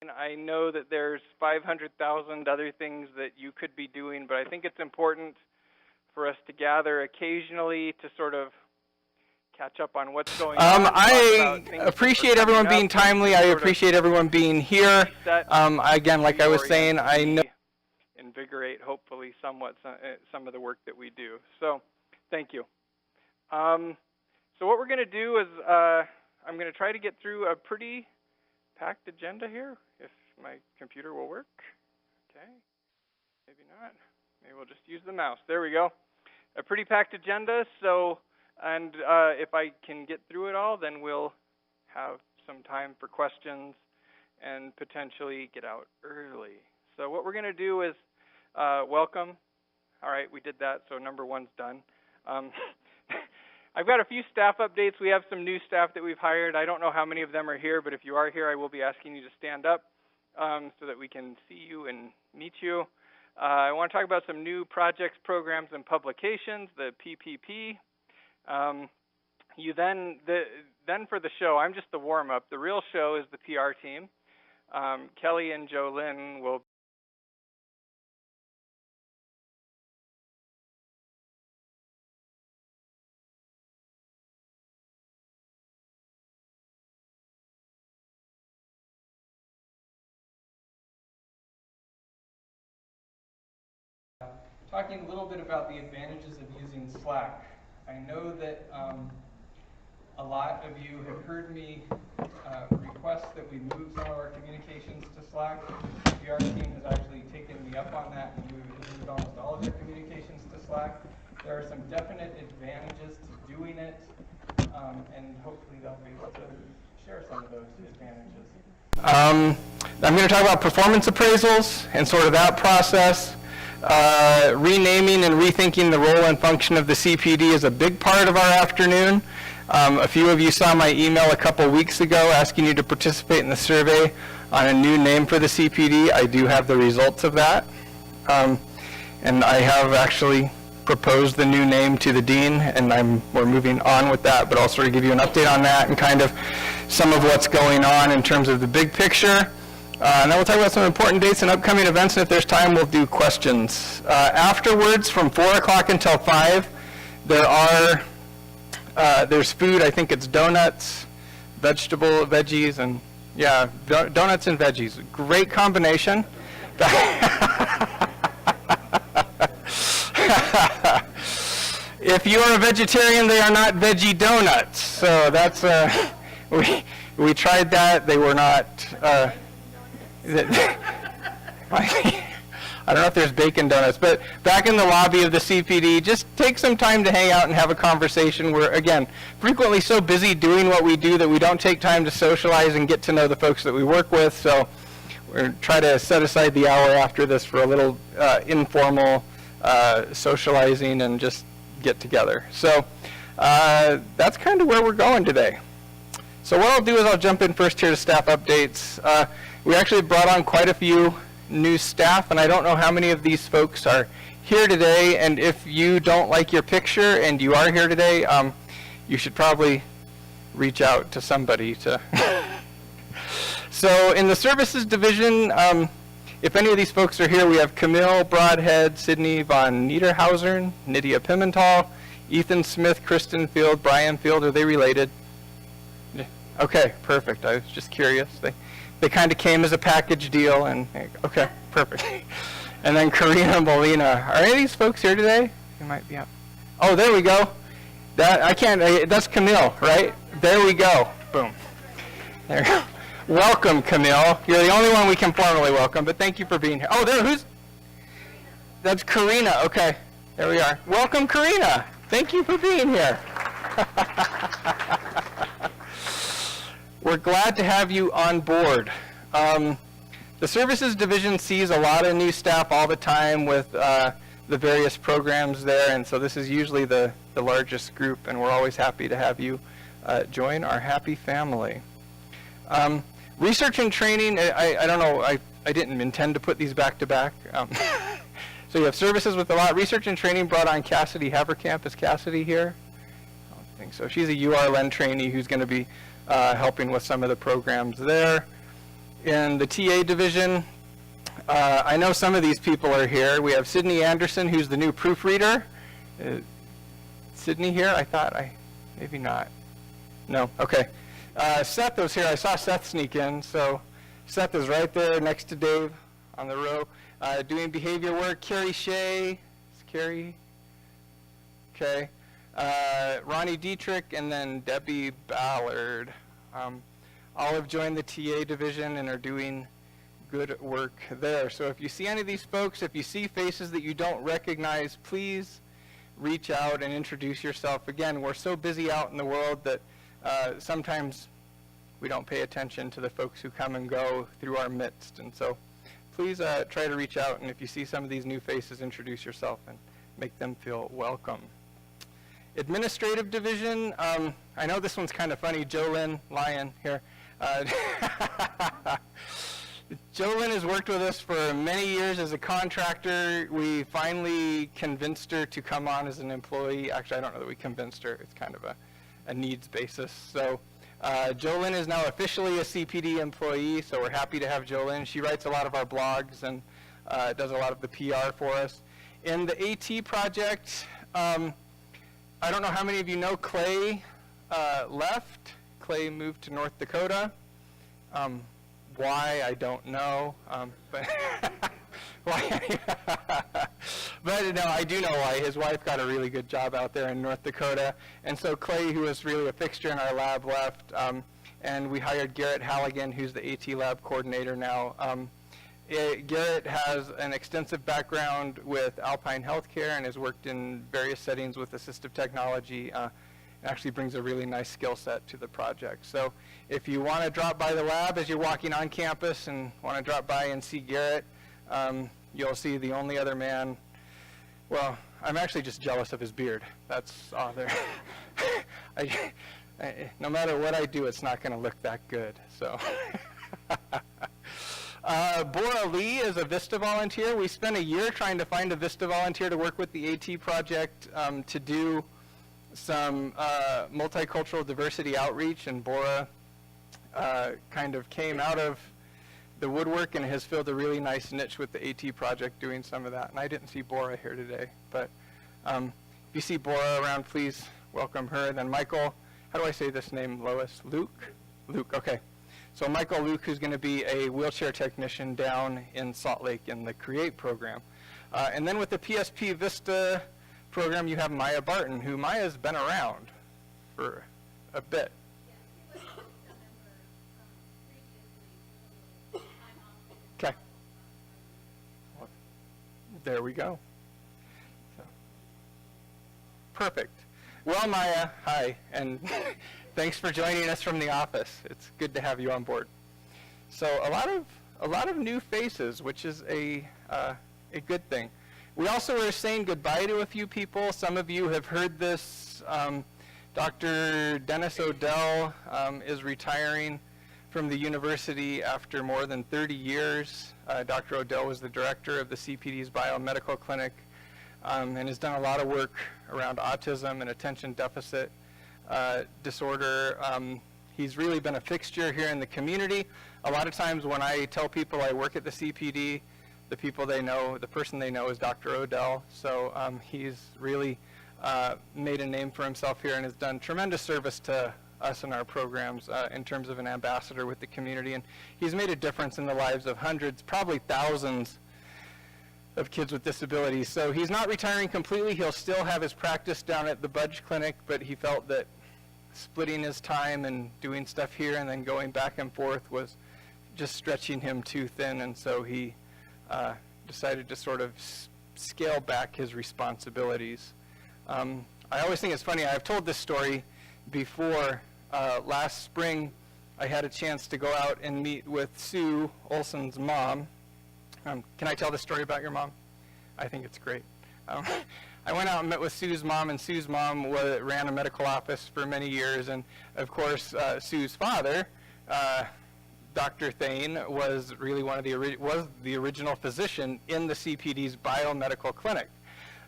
I know that there's 500,000 other things that you could be doing, but I think it's important for us to gather occasionally to sort of catch up on what's going on. I appreciate everyone being timely. I appreciate everyone being here. Again, like I was saying, I know invigorate hopefully somewhat some of the work that we do. So thank you. So what we're going to do is I'm going to try to get through a pretty packed agenda here, if my computer will work. Okay, maybe not. Maybe we'll just use the mouse. There we go. A pretty packed agenda. So, and if I can get through it all, then we'll have some time for questions and potentially get out early. So what we're going to do is welcome. All right, we did that, so number one's done. I've got a few staff updates. We have some new staff that we've hired. I don't know how many of them are here, but if you are here, I will be asking you to stand up so that we can see you and meet you. I want to talk about some new projects, programs, and publications, the PPP. Then for the show, I'm just the warm-up. The real show is the PR team. Kelly and Jolynn will talking a little bit about the advantages of using Slack. I know that a lot of you have heard me request that we move some of our communications to Slack. The PR team has actually taken me up on that and moved almost all of their communications to Slack. There are some definite advantages to doing it, and hopefully they'll be able to share some of those advantages. I'm going to talk about performance appraisals and sort of that process. Renaming and rethinking the role and function of the CPD is a big part of our afternoon. A few of you saw my email a couple weeks ago asking you to participate in the survey on a new name for the CPD. I do have the results of that. And I have actually proposed the new name to the dean, and we're moving on with that, but I'll sort of give you an update on that and kind of some of what's going on in terms of the big picture. And then we'll talk about some important dates and upcoming events, and if there's time, we'll do questions. Afterwards, from 4 o'clock until 5, there's food. I think it's donuts, veggies, and yeah, donuts and veggies. Great combination. If you are a vegetarian, they are not veggie donuts. So that's, we tried that. They were not, I don't know if there's bacon donuts, but back in the lobby of the CPD, just take some time to hang out and have a conversation. We're, again, frequently so busy doing what we do that we don't take time to socialize and get to know the folks that we work with. So we're trying to set aside the hour after this for a little informal socializing and just get together. So that's kind of where we're going today. So what I'll do is I'll jump in first here to staff updates. We actually brought on quite a few new staff, and I don't know how many of these folks are here today, and if you don't like your picture and you are here today, you should probably reach out to somebody to So in the services division, if any of these folks are here, we have Camille Broadhead, Sydney von Niederhausen, Nydia Pimental, Ethan Smith, Kristen Field, Brian Field. Are they related? Okay, perfect. I was just curious. They kind of came as a package deal, and okay, perfect. And then Karina Molina. Are any of these folks here today? You might be up. Oh, there we go. That's Camille, right? There we go. Boom. There we go. Welcome, Camille. You're the only one we can formally welcome, but thank you for being here. Oh, that's Karina. Okay, there we are. Welcome, Karina. Thank you for being here. We're glad to have you on board. The services division sees a lot of new staff all the time with the various programs there, and so this is usually the largest group, and we're always happy to have you join our happy family. Research and training, I don't know, I didn't intend to put these back to back. So you have services with a lot. Research and training brought on Cassidy Haverkamp. Is Cassidy here? I don't think so. She's a URLN trainee who's going to be helping with some of the programs there. in the TA division, I know some of these people are here. We have Sydney Anderson, who's the new proofreader. Sydney here? I thought maybe not. No, okay. Seth was here. I saw Seth sneak in, so Seth is right there next to Dave on the row. Doing behavior work, Carrie Shea. Is Carrie? Okay. Ronnie Dietrich, and then Debbie Ballard. All have joined the TA division and are doing good work there. So if you see any of these folks, if you see faces that you don't recognize, please reach out and introduce yourself. Again, we're so busy out in the world that sometimes we don't pay attention to the folks who come and go through our midst. And so please try to reach out, and if you see some of these new faces, introduce yourself and make them feel welcome. Administrative division, I know this one's kind of funny. Jolynn Lyon here. Jolynn has worked with us for many years as a contractor. We finally convinced her to come on as an employee. Actually, I don't know that we convinced her. It's kind of a needs basis. So Jolynn is now officially a CPD employee, so we're happy to have Jolynn. She writes a lot of our blogs and does a lot of the PR for us. In the AT project, I don't know how many of you know Clay left. Clay moved to North Dakota. Why, I don't know. But why? But no, I do know why. His wife got a really good job out there in North Dakota. And so Clay, who was really a fixture in our lab, left. And we hired Garrett Halligan, who's the AT lab coordinator now. Garrett has an extensive background with Alpine Healthcare and has worked in various settings with assistive technology. Actually brings a really nice skill set to the project. So if you want to drop by the lab as you're walking on campus and want to drop by and see Garrett, you'll see the only other man. Well, I'm actually just jealous of his beard. That's all there. No matter what I do, it's not going to look that good. So. Bora Lee is a VISTA volunteer. We spent a year trying to find a VISTA volunteer to work with the AT project to do some multicultural diversity outreach, and Bora kind of came out of the woodwork and has filled a really nice niche with the AT project doing some of that. And I didn't see Bora here today, but if you see Bora around, please welcome her. And then Michael, how do I say this name, Lois? Luke, okay. So Michael Luke, who's going to be a wheelchair technician down in Salt Lake in the CREATE program. And then with the PSP Vista program, you have Maya Barton, who Maya's been around for a bit. Okay. Well, there we go. So. Perfect. Well, Maya, hi, and thanks for joining us from the office. It's good to have you on board. So a lot of new faces, which is a good thing. We also are saying goodbye to a few people. Some of you have heard this. Dr. Dennis Odell is retiring from the university after more than 30 years. Dr. Odell was the director of the CPD's biomedical clinic and has done a lot of work around autism and attention deficit disorder. He's really been a fixture here in the community. A lot of times when I tell people I work at the CPD, the people they know, the person they know is Dr. Odell. So he's really made a name for himself here and has done tremendous service to us and our programs in terms of an ambassador with the community. And he's made a difference in the lives of hundreds, probably thousands of kids with disabilities. So he's not retiring completely. He'll still have his practice down at the Budge Clinic, but he felt that splitting his time and doing stuff here and then going back and forth was just stretching him too thin, and so he decided to sort of scale back his responsibilities. I always think it's funny. I've told this story before. Last spring, I had a chance to go out and meet with Sue Olson's mom. Can I tell the story about your mom? I think it's great. I went out and met with Sue's mom, and Sue's mom ran a medical office for many years, and of course, Sue's father, Dr. Thane, was really was the original physician in the CPD's biomedical clinic.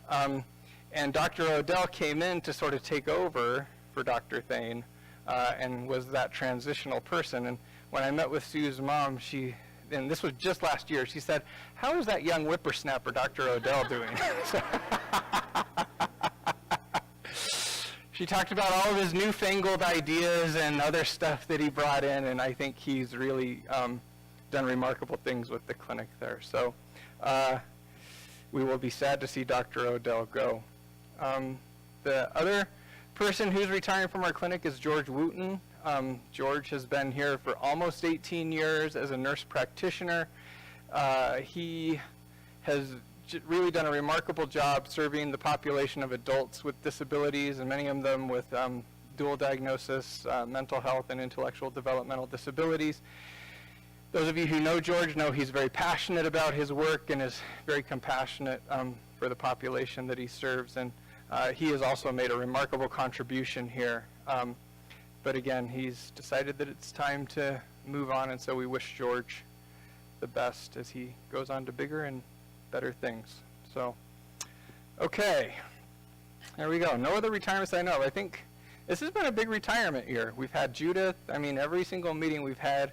And Dr. Odell came in to sort of take over for Dr. Thane and was that transitional person. And when I met with Sue's mom, and this was just last year, she said, "How is that young whippersnapper, Dr. Odell, doing?" She talked about all of his newfangled ideas and other stuff that he brought in, and I think he's really done remarkable things with the clinic there. So we will be sad to see Dr. Odell go. The other person who's retiring from our clinic is George Wooten. George has been here for almost 18 years as a nurse practitioner. He has really done a remarkable job serving the population of adults with disabilities, and many of them with dual diagnosis, mental health, and intellectual developmental disabilities. Those of you who know George know he's very passionate about his work and is very compassionate for the population that he serves, and he has also made a remarkable contribution here. But again, he's decided that it's time to move on, and so we wish George the best as he goes on to bigger and better things. So, okay, there we go. No other retirements I know. I think this has been a big retirement year. We've had Judith. I mean, every single meeting we've had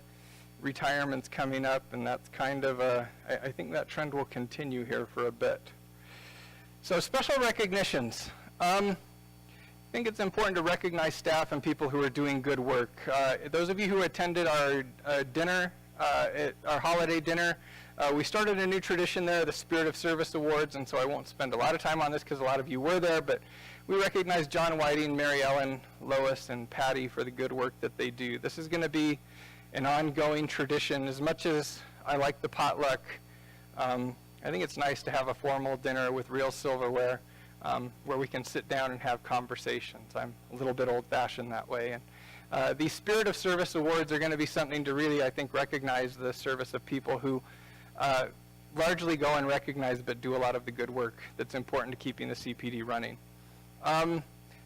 retirements coming up, and that's kind of I think that trend will continue here for a bit. So, special recognitions. I think it's important to recognize staff and people who are doing good work. Those of you who attended our dinner, our holiday dinner, we started a new tradition there, the Spirit of Service Awards, and so I won't spend a lot of time on this because a lot of you were there, but we recognize John Whiting, Mary Ellen, Lois, and Patty for the good work that they do. This is going to be an ongoing tradition. As much as I like the potluck, I think it's nice to have a formal dinner with real silverware where we can sit down and have conversations. I'm a little bit old-fashioned that way. And these Spirit of Service Awards are going to be something to really, I think, recognize the service of people who largely go unrecognized but do a lot of the good work that's important to keeping the CPD running.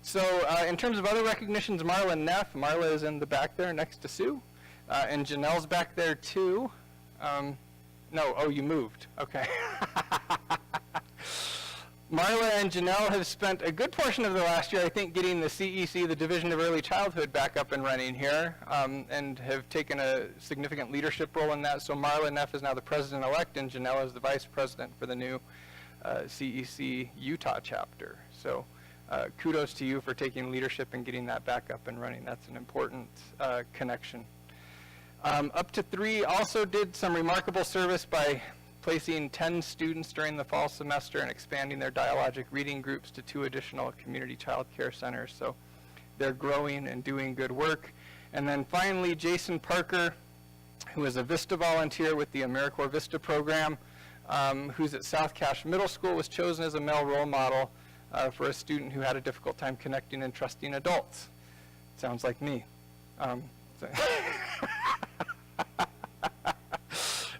So in terms of other recognitions, Marla Neff. Marla is in the back there next to Sue. And Janelle's back there too. No, oh, you moved. Okay. Marla and Janelle have spent a good portion of the last year, I think, getting the CEC, the Division of Early Childhood, back up and running here, and have taken a significant leadership role in that. So Marla Neff is now the president-elect, and Janelle is the vice president for the new CEC Utah chapter. So kudos to you for taking leadership and getting that back up and running. That's an important connection. Up to 3 also did some remarkable service by placing 10 students during the fall semester and expanding their dialogic reading groups to 2 additional community child care centers. So they're growing and doing good work. And then finally, Jason Parker, who is a VISTA volunteer with the AmeriCorps VISTA program, who's at South Cache Middle School, was chosen as a male role model for a student who had a difficult time connecting and trusting adults. Sounds like me.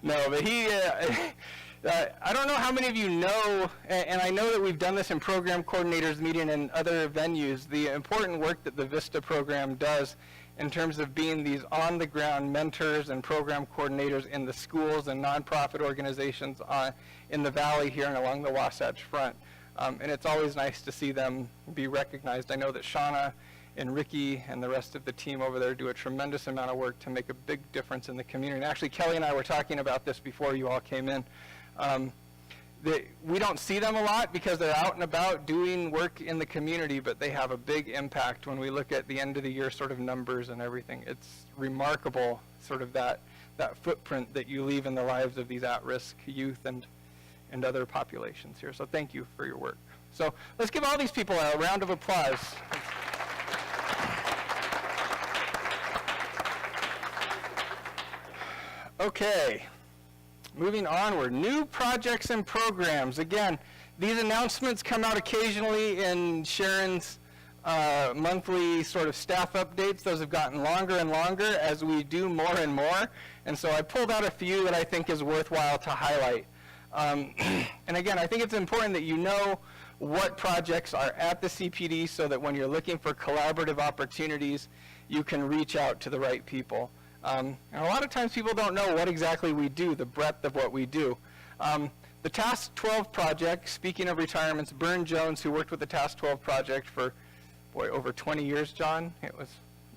No, but he, I don't know how many of you know, and I know that we've done this in program coordinators meeting and other venues, the important work that the VISTA program does in terms of being these on-the-ground mentors and program coordinators in the schools and nonprofit organizations in the valley here and along the Wasatch Front. And it's always nice to see them be recognized. I know that Shauna and Ricky and the rest of the team over there do a tremendous amount of work to make a big difference in the community. And actually, Kelly and I were talking about this before you all came in. We don't see them a lot because they're out and about doing work in the community, but they have a big impact when we look at the end of the year sort of numbers and everything. It's remarkable, sort of that footprint that you leave in the lives of these at-risk youth and other populations here. So thank you for your work. So let's give all these people a round of applause. Okay, moving onward. New projects and programs. Again, these announcements come out occasionally in Sharon's monthly sort of staff updates. Those have gotten longer and longer as we do more and more. And so I pulled out a few that I think is worthwhile to highlight. And again, I think it's important that you know what projects are at the CPD so that when you're looking for collaborative opportunities, you can reach out to the right people. And a lot of times people don't know what exactly we do, the breadth of what we do. The Task 12 project, speaking of retirements, Byrne Jones, who worked with the Task 12 project for, over 20 years, John. It was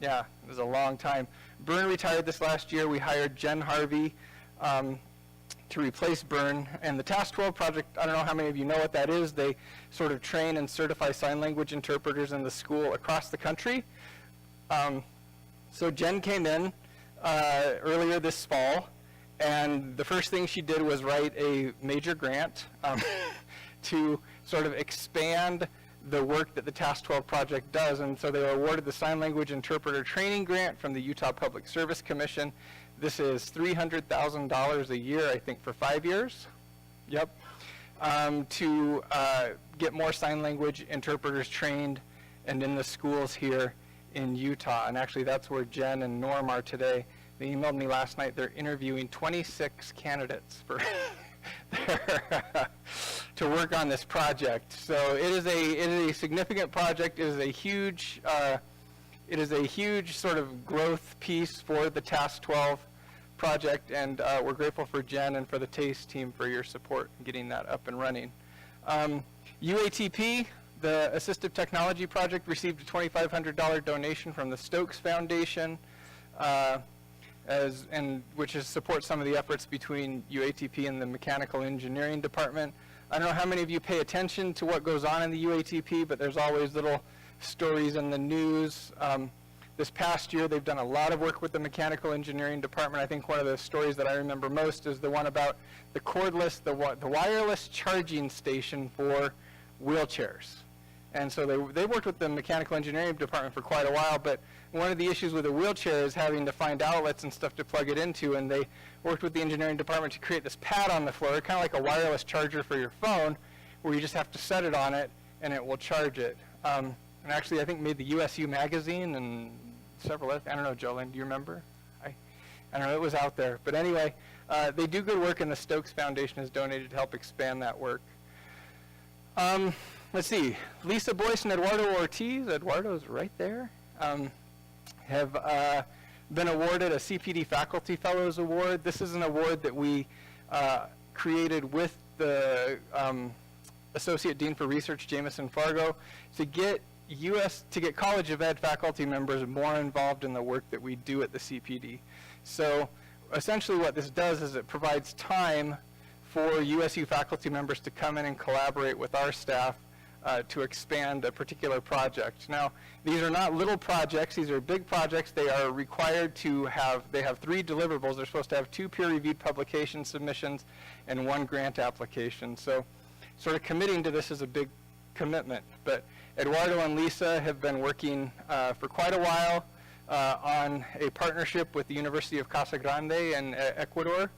Yeah, it was a long time. Byrne retired this last year. We hired Jen Harvey to replace Byrne. And the Task 12 project, I don't know how many of you know what that is. They sort of train and certify sign language interpreters in the school across the country. So Jen came in earlier this fall, and the first thing she did was write a major grant to sort of expand the work that the Task 12 project does. And so they were awarded the Sign Language Interpreter Training Grant from the Utah Public Service Commission. This is $300,000 a year, I think, for 5 years. Yep. To get more sign language interpreters trained and in the schools here in Utah. And actually, that's where Jen and Norm are today. They emailed me last night. They're interviewing 26 candidates for to work on this project. So it is a significant project. It is a huge sort of growth piece for the Task 12 project, and we're grateful for Jen and for the TASTE team for your support in getting that up and running. UATP, the Assistive Technology Project, received a $2,500 donation from the Stokes Foundation, which supports some of the efforts between UATP and the Mechanical Engineering Department. I don't know how many of you pay attention to what goes on in the UATP, but there's always little stories in the news. This past year, they've done a lot of work with the Mechanical Engineering Department. I think one of the stories that I remember most is the one about the cordless, the wireless charging station for wheelchairs. And so they worked with the Mechanical Engineering Department for quite a while, but one of the issues with a wheelchair is having to find outlets and stuff to plug it into, and they worked with the engineering department to create this pad on the floor, kind of like a wireless charger for your phone, where you just have to set it on it, and it will charge it. And actually, I think made the USU magazine and several other, I don't know, Jolene, do you remember? I don't know, it was out there. But anyway, they do good work, and the Stokes Foundation has donated to help expand that work. Let's see, Lisa Boyce and Eduardo Ortiz, Eduardo's right there, have been awarded a CPD Faculty Fellows Award. This is an award that we created with the Associate Dean for Research, Jamison Fargo, to get College of Ed faculty members more involved in the work that we do at the CPD. So essentially what this does is it provides time for USU faculty members to come in and collaborate with our staff to expand a particular project. Now, these are not little projects. These are big projects. They are required to they have 3 deliverables. They're supposed to have 2 peer-reviewed publication submissions and 1 grant application. So sort of committing to this is a big commitment. But Eduardo and Lisa have been working for quite a while on a partnership with the University of Casa Grande in Ecuador.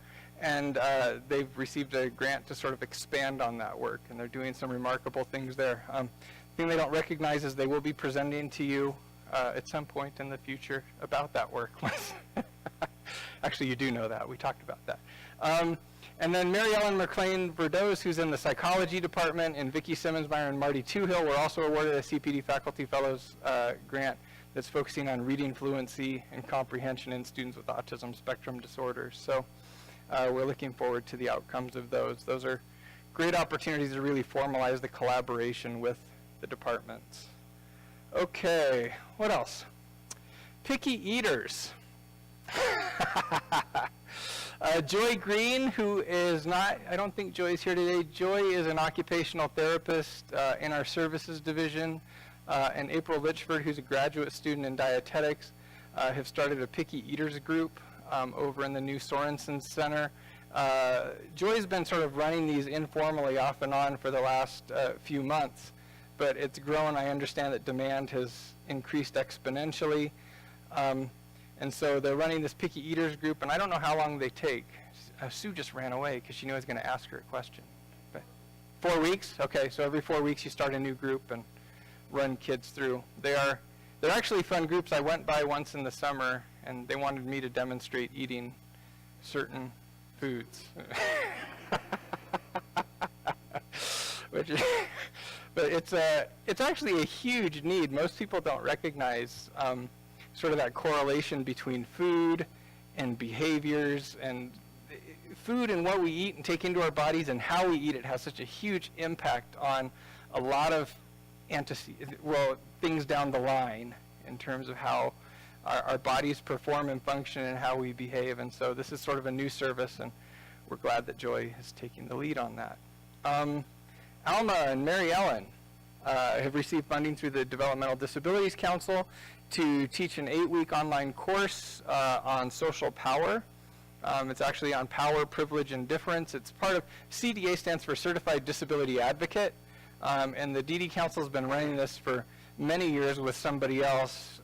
And they've received a grant to sort of expand on that work, and they're doing some remarkable things there. The thing they don't recognize is they will be presenting to you at some point in the future about that work. Actually, you do know that. We talked about that. And then Mary Ellen McLean Verdoes, who's in the psychology department, and Vicki Simmonsmeyer and Marty Toohill were also awarded a CPD Faculty Fellows grant that's focusing on reading fluency and comprehension in students with autism spectrum disorders. So we're looking forward to the outcomes of those. Those are great opportunities to really formalize the collaboration with the departments. Okay, what else? Picky eaters. Joy Green, who is not, I don't think Joy's here today. Joy is an occupational therapist in our services division. And April Litchford, who's a graduate student in dietetics, have started a picky eaters group over in the new Sorensen Center. Joy's been sort of running these informally off and on for the last few months, but it's grown. I understand that demand has increased exponentially. And so they're running this picky eaters group, and I don't know how long they take. Sue just ran away because she knew I was going to ask her a question. But 4 weeks? Okay, so every 4 weeks you start a new group and run kids through. They're actually fun groups. I went by once in the summer, and they wanted me to demonstrate eating certain foods. But it's actually a huge need. Most people don't recognize sort of that correlation between food and behaviors, and food and what we eat and take into our bodies and how we eat it has such a huge impact on a lot of things down the line in terms of how our bodies perform and function and how we behave. And so this is sort of a new service, and we're glad that Joy is taking the lead on that. Alma and Mary Ellen have received funding through the Developmental Disabilities Council to teach an 8-week online course on social power. It's actually on power, privilege, and difference. It's part of, CDA stands for Certified Disability Advocate, and the DD Council has been running this for many years with somebody else.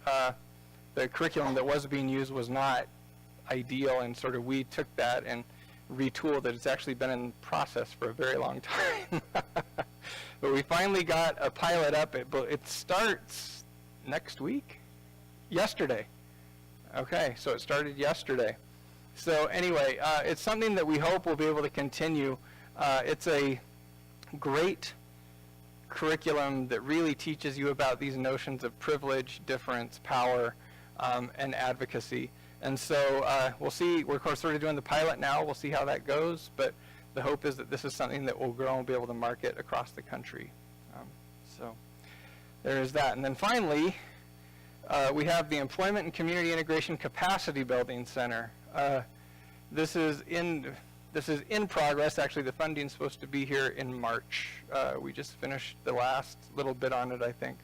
The curriculum that was being used was not ideal, and sort of we took that and retooled it. It's actually been in process for a very long time. But we finally got a pilot up. It starts next week? Yesterday. Okay, so it started yesterday. So anyway, it's something that we hope we'll be able to continue. It's a great curriculum that really teaches you about these notions of privilege, difference, power, and advocacy. And so we'll see. We're sort of doing the pilot now. We'll see how that goes. But the hope is that this is something that will grow and be able to market across the country. So there's that. And then finally, we have the Employment and Community Integration Capacity Building Center. This is in progress. Actually, the funding's supposed to be here in March. We just finished the last little bit on it, I think.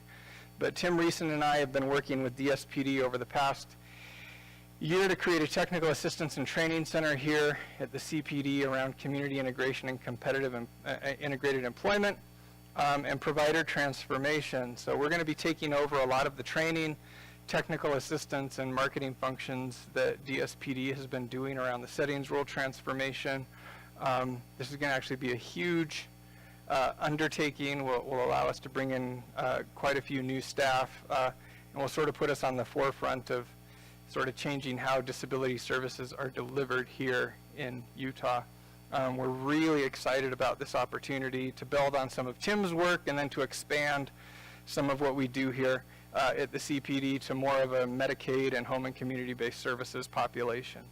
But Tim Reeson and I have been working with DSPD over the past year to create a technical assistance and training center here at the CPD around community integration and competitive integrated employment and provider transformation. So we're going to be taking over a lot of the training, technical assistance, and marketing functions that DSPD has been doing around the settings rule transformation. This is going to actually be a huge undertaking. Will allow us to bring in quite a few new staff, and will sort of put us on the forefront of sort of changing how disability services are delivered here in Utah. We're really excited about this opportunity to build on some of Tim's work and then to expand some of what we do here at the CPD to more of a Medicaid and home and community-based services population.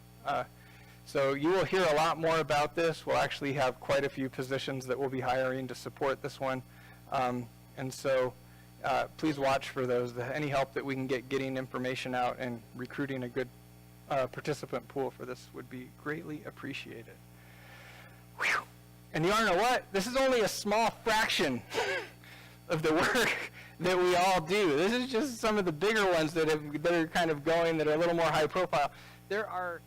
So you will hear a lot more about this. We'll actually have quite a few positions that we'll be hiring to support this one. And so please watch for those. Any help that we can get getting information out and recruiting a good participant pool for this would be greatly appreciated. Whew. And you want to know what? This is only a small fraction of the work that we all do. This is just some of the bigger ones that are kind of going, that are a little more high profile. There are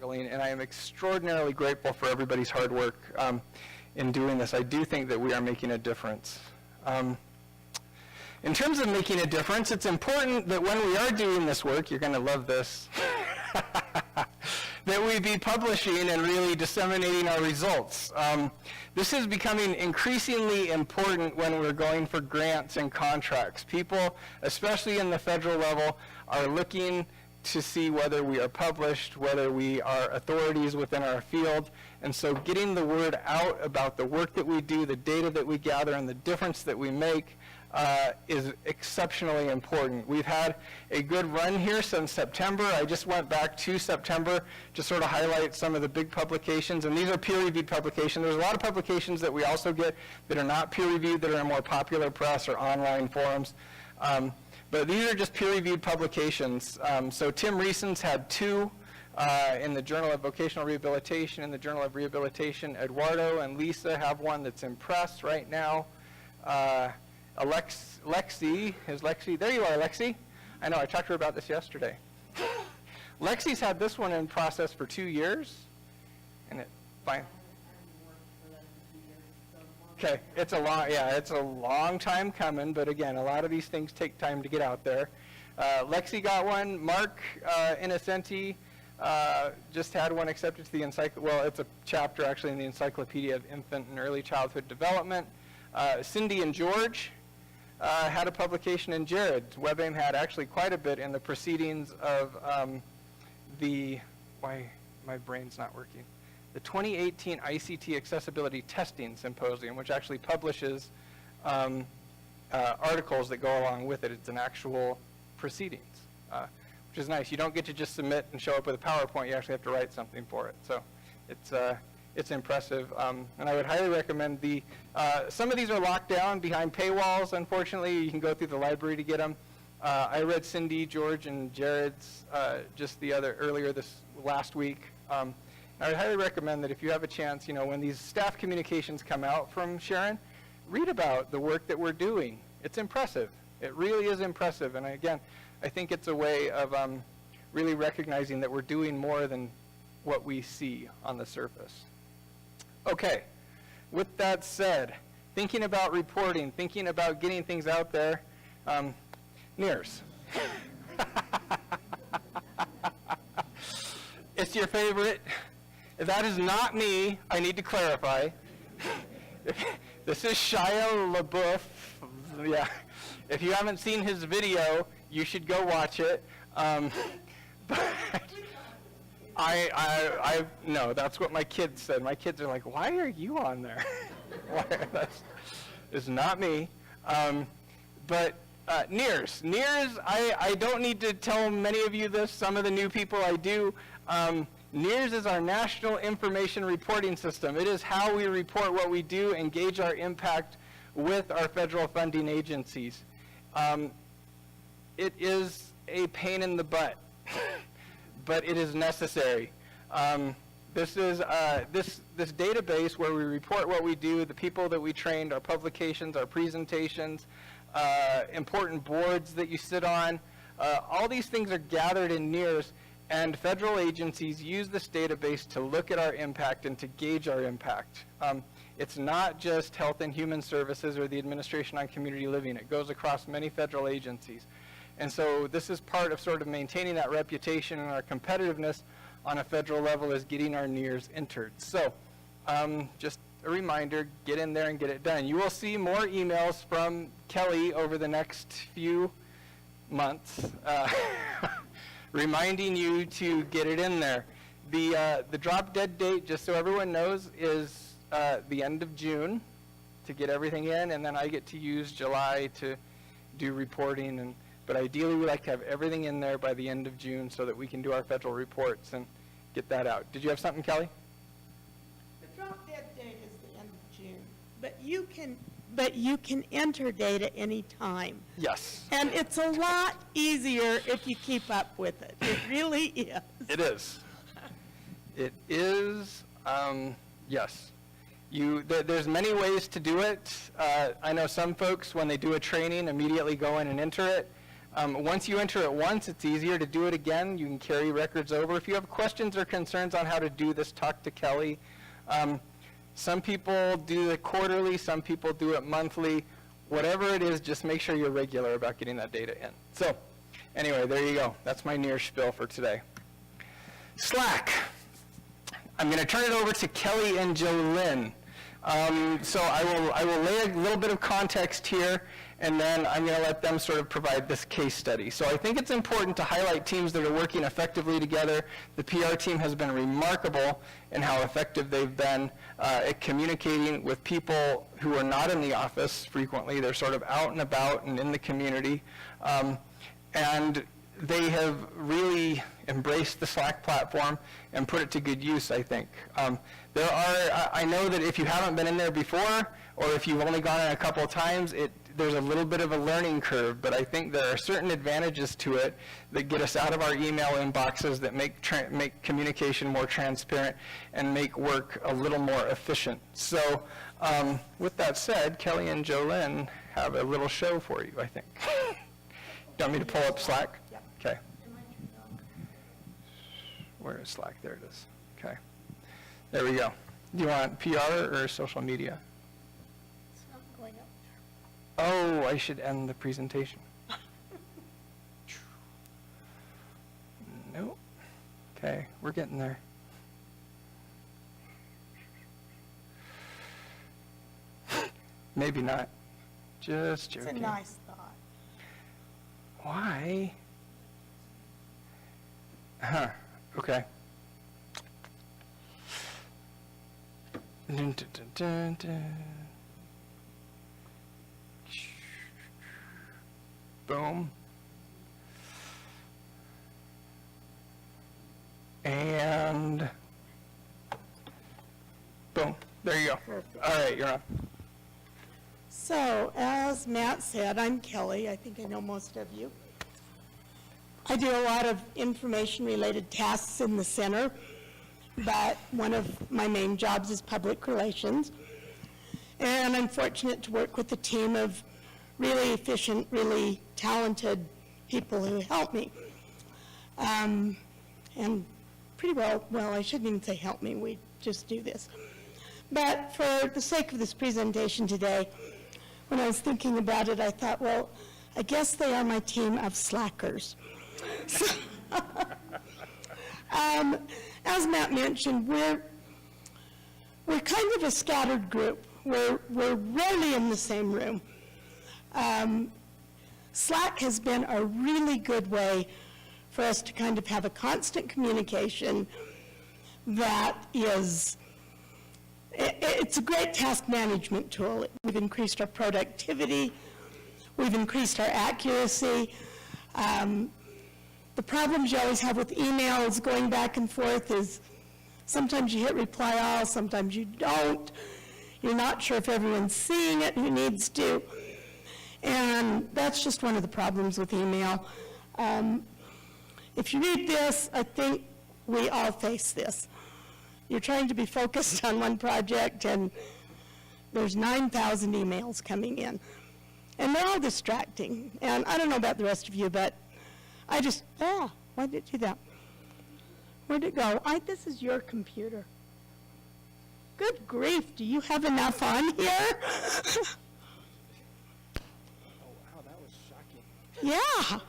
and I am extraordinarily grateful for everybody's hard work in doing this. I do think that we are making a difference. In terms of making a difference, it's important that when we are doing this work, you're going to love this, that we be publishing and really disseminating our results. This is becoming increasingly important when we're going for grants and contracts. People, especially in the federal level, are looking to see whether we are published, whether we are authorities within our field. And so getting the word out about the work that we do, the data that we gather, and the difference that we make is exceptionally important. We've had a good run here since September. I just went back to September to sort of highlight some of the big publications, and these are peer-reviewed publications. There's a lot of publications that we also get that are not peer-reviewed, that are in more popular press or online forums. But these are just peer-reviewed publications. So Tim Reeson's had 2 in the Journal of Vocational Rehabilitation and the Journal of Rehabilitation. Eduardo and Lisa have one that's in press right now. Lexi, there you are, Lexi. I know, I talked to her about this yesterday. Lexi's had this one in process for 2 years, and fine. Okay, it's a long time coming, but again, a lot of these things take time to get out there. Lexi got one. Mark Innocenti just had one accepted to the it's a chapter actually in the Encyclopedia of Infant and Early Childhood Development. Cindy and George had a publication in Jared. WebAIM had actually quite a bit in the proceedings of why my brain's not working. The 2018 ICT Accessibility Testing Symposium, which actually publishes articles that go along with it. It's an actual proceedings. which is nice. You don't get to just submit and show up with a PowerPoint. You actually have to write something for it. So it's impressive. And I would highly recommend some of these are locked down behind paywalls, unfortunately. You can go through the library to get them. I read Cindy, George, and Jared's just earlier this last week. I would highly recommend that if you have a chance, when these staff communications come out from Sharon, read about the work that we're doing. It's impressive. It really is impressive. And again, I think it's a way of really recognizing that we're doing more than what we see on the surface. Okay, with that said, thinking about reporting, thinking about getting things out there, NEARS. It's your favorite. That is not me. I need to clarify. This is Shia LaBeouf. Yeah. If you haven't seen his video, you should go watch it. But no, that's what my kids said. My kids are like, why are you on there? It's not me. But NEARS. NEARS, I don't need to tell many of you this. Some of the new people I do. NEARS is our National Information Reporting System. It is how we report what we do and gauge our impact with our federal funding agencies. It is a pain in the butt, but it is necessary. This database where we report what we do, the people that we trained, our publications, our presentations, important boards that you sit on, all these things are gathered in NEARS, and federal agencies use this database to look at our impact and to gauge our impact. It's not just Health and Human Services or the Administration on Community Living. It goes across many federal agencies. And so this is part of sort of maintaining that reputation and our competitiveness on a federal level is getting our NEARS entered. So just a reminder, get in there and get it done. You will see more emails from Kelly over the next few months reminding you to get it in there. The drop dead date, just so everyone knows, is the end of June to get everything in, and then I get to use July to do reporting. But ideally, we like to have everything in there by the end of June so that we can do our federal reports and get that out. Did you have something, Kelly? The drop dead date is the end of June, but you can enter data any time. Yes. And it's a lot easier if you keep up with it. It really is. It is. It is, yes. There's many ways to do it. I know some folks, when they do a training, immediately go in and enter it. Once you enter it once, it's easier to do it again. You can carry records over. If you have questions or concerns on how to do this, talk to Kelly. Some people do it quarterly, some people do it monthly. Whatever it is, just make sure you're regular about getting that data in. So, anyway, there you go. That's my NEARS spiel for today. Slack. I'm going to turn it over to Kelly and Jolynn. So I will lay a little bit of context here, and then I'm going to let them sort of provide this case study. So I think it's important to highlight teams that are working effectively together. The PR team has been remarkable in how effective they've been at communicating with people who are not in the office frequently. They're sort of out and about and in the community. And they have really embraced the Slack platform and put it to good use, I think. I know that if you haven't been in there before, or if you've only gone in a couple of times, there's a little bit of a learning curve, but I think there are certain advantages to it that get us out of our email inboxes, that make communication more transparent and make work a little more efficient. So with that said, Kelly and Jolynn have a little show for you, I think. You want me to pull up Slack? Yep. Okay. Where is Slack? There it is. Okay. There we go. Do you want PR or social media? It's not going up Oh, I should end the presentation. Nope. Okay, we're getting there. Maybe not. Just joking. It's a nice thought. Why? Huh. Okay. Dun, dun, dun, dun, dun. Boom. And boom, there you go. All right, you're on. So, as Matt said, I'm Kelly. I think I know most of you. I do a lot of information-related tasks in the center, but one of my main jobs is public relations. And I'm fortunate to work with a team of really efficient, really talented people who help me. And pretty well, I shouldn't even say help me, we just do this. But for the sake of this presentation today, when I was thinking about it, I thought, well, I guess they are my team of slackers. So, as Matt mentioned, we're kind of a scattered group. We're rarely in the same room. Slack has been a really good way for us to kind of have a constant communication that is, it's a great task management tool. We've increased our productivity, we've increased our accuracy. The problems you always have with emails going back and forth is sometimes you hit reply all, sometimes you don't. You're not sure if everyone's seeing it who needs to. And that's just one of the problems with email. If you read this, I think we all face this. You're trying to be focused on one project and there's 9,000 emails coming in. And they're all distracting. And I don't know about the rest of you, but I just, why did it do that? Where'd it go? This is your computer. Good grief, do you have enough on here? Oh, wow, that was shocking. Yeah.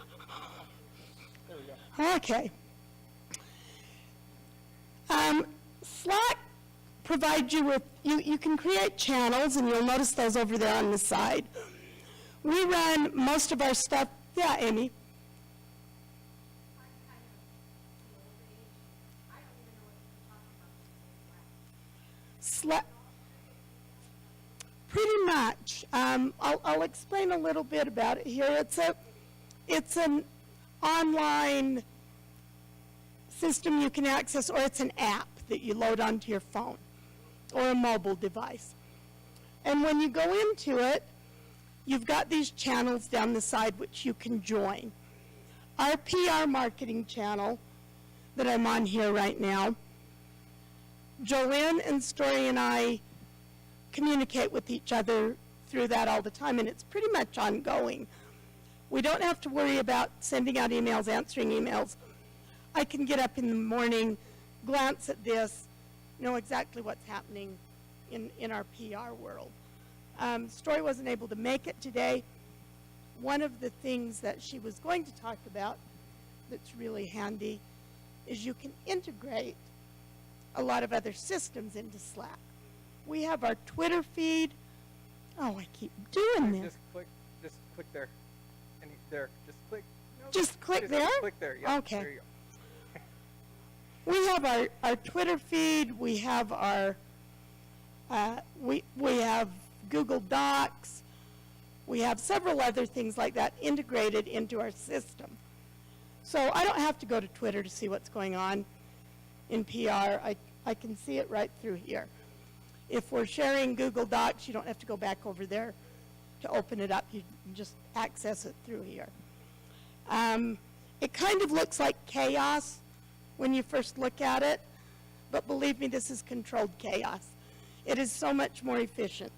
There we go. Okay. Slack provides you with, you can create channels, and you'll notice those over there on the side. We run most of our stuff, yeah, Amy? Slack, pretty much. I'll explain a little bit about it here. It's an online system you can access, or it's an app that you load onto your phone or a mobile device. And when you go into it, you've got these channels down the side which you can join. Our PR marketing channel that I'm on here right now, Jolene and Story and I communicate with each other through that all the time, and it's pretty much ongoing. We don't have to worry about sending out emails, answering emails. I can get up in the morning, glance at this, know exactly what's happening in our PR world. Story wasn't able to make it today. One of the things that she was going to talk about that's really handy is you can integrate a lot of other systems into Slack. We have our Twitter feed. Oh, I keep doing this. Just click there. And there, just click. No, just click there? Click there, yeah. Okay. There you go. We have our Twitter feed. We have our, we have Google Docs. We have several other things like that integrated into our system. So I don't have to go to Twitter to see what's going on in PR. I can see it right through here. If we're sharing Google Docs, you don't have to go back over there to open it up. You can just access it through here. It kind of looks like chaos when you first look at it, but believe me, this is controlled chaos. It is so much more efficient.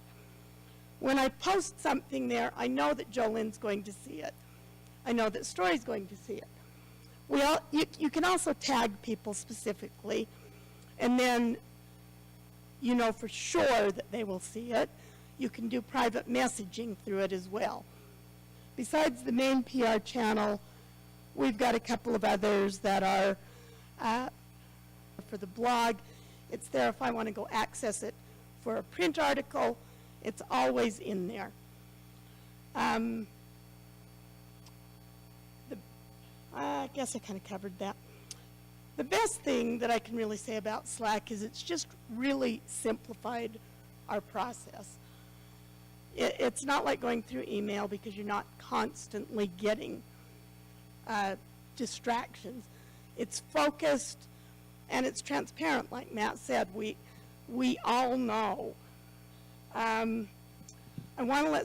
When I post something there, I know that Jolene's going to see it. I know that Story's going to see it. You can also tag people specifically, and then you know for sure that they will see it. You can do private messaging through it as well. Besides the main PR channel, we've got a couple of others that are for the blog. It's there if I want to go access it for a print article. It's always in there. I guess I kind of covered that. The best thing that I can really say about Slack is it's just really simplified our process. It's not like going through email because you're not constantly getting distractions. It's focused. and it's transparent, like Matt said. We all know. I want to let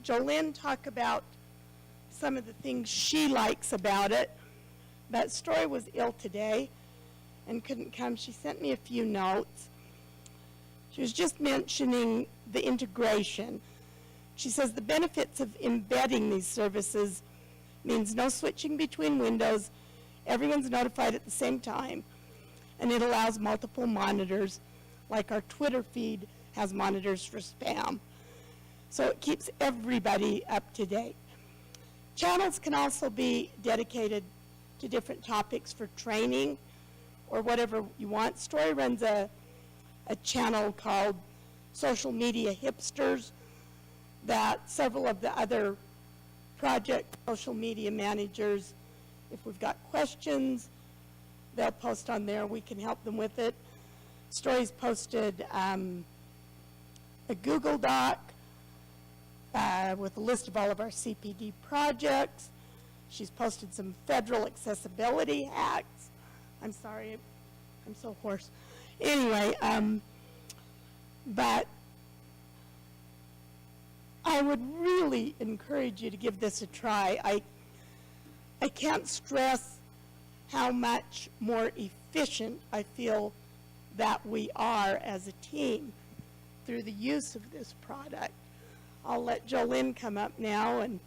Jolynn talk about some of the things she likes about it, but Story was ill today and couldn't come. She sent me a few notes. She was just mentioning the integration. She says the benefits of embedding these services means no switching between windows, everyone's notified at the same time, and it allows multiple monitors, like our Twitter feed has monitors for spam. So it keeps everybody up to date. Channels can also be dedicated to different topics for training or whatever you want. Story runs a channel called Social Media Hipsters that several of the other project social media managers, if we've got questions, they'll post on there. We can help them with it. Story's posted a Google Doc with a list of all of our CPD projects. She's posted some federal accessibility hacks. I'm sorry, I'm so hoarse. Anyway, but I would really encourage you to give this a try. I can't stress how much more efficient I feel that we are as a team through the use of this product. I'll let Jolynn come up now and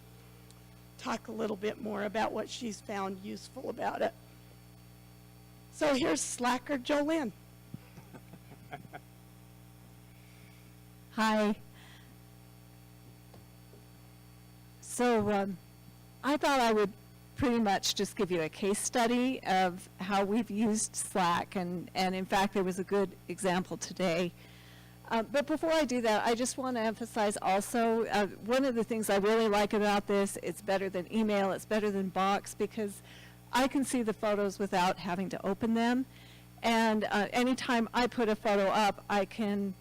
talk a little bit more about what she's found useful about it. So here's Slacker Jolynn. Hi. So I thought I would pretty much just give you a case study of how we've used Slack, and in fact there was a good example today. But before I do that, I just want to emphasize also, one of the things I really like about this, it's better than email, it's better than Box, because I can see the photos without having to open them. And anytime I put a photo up, I can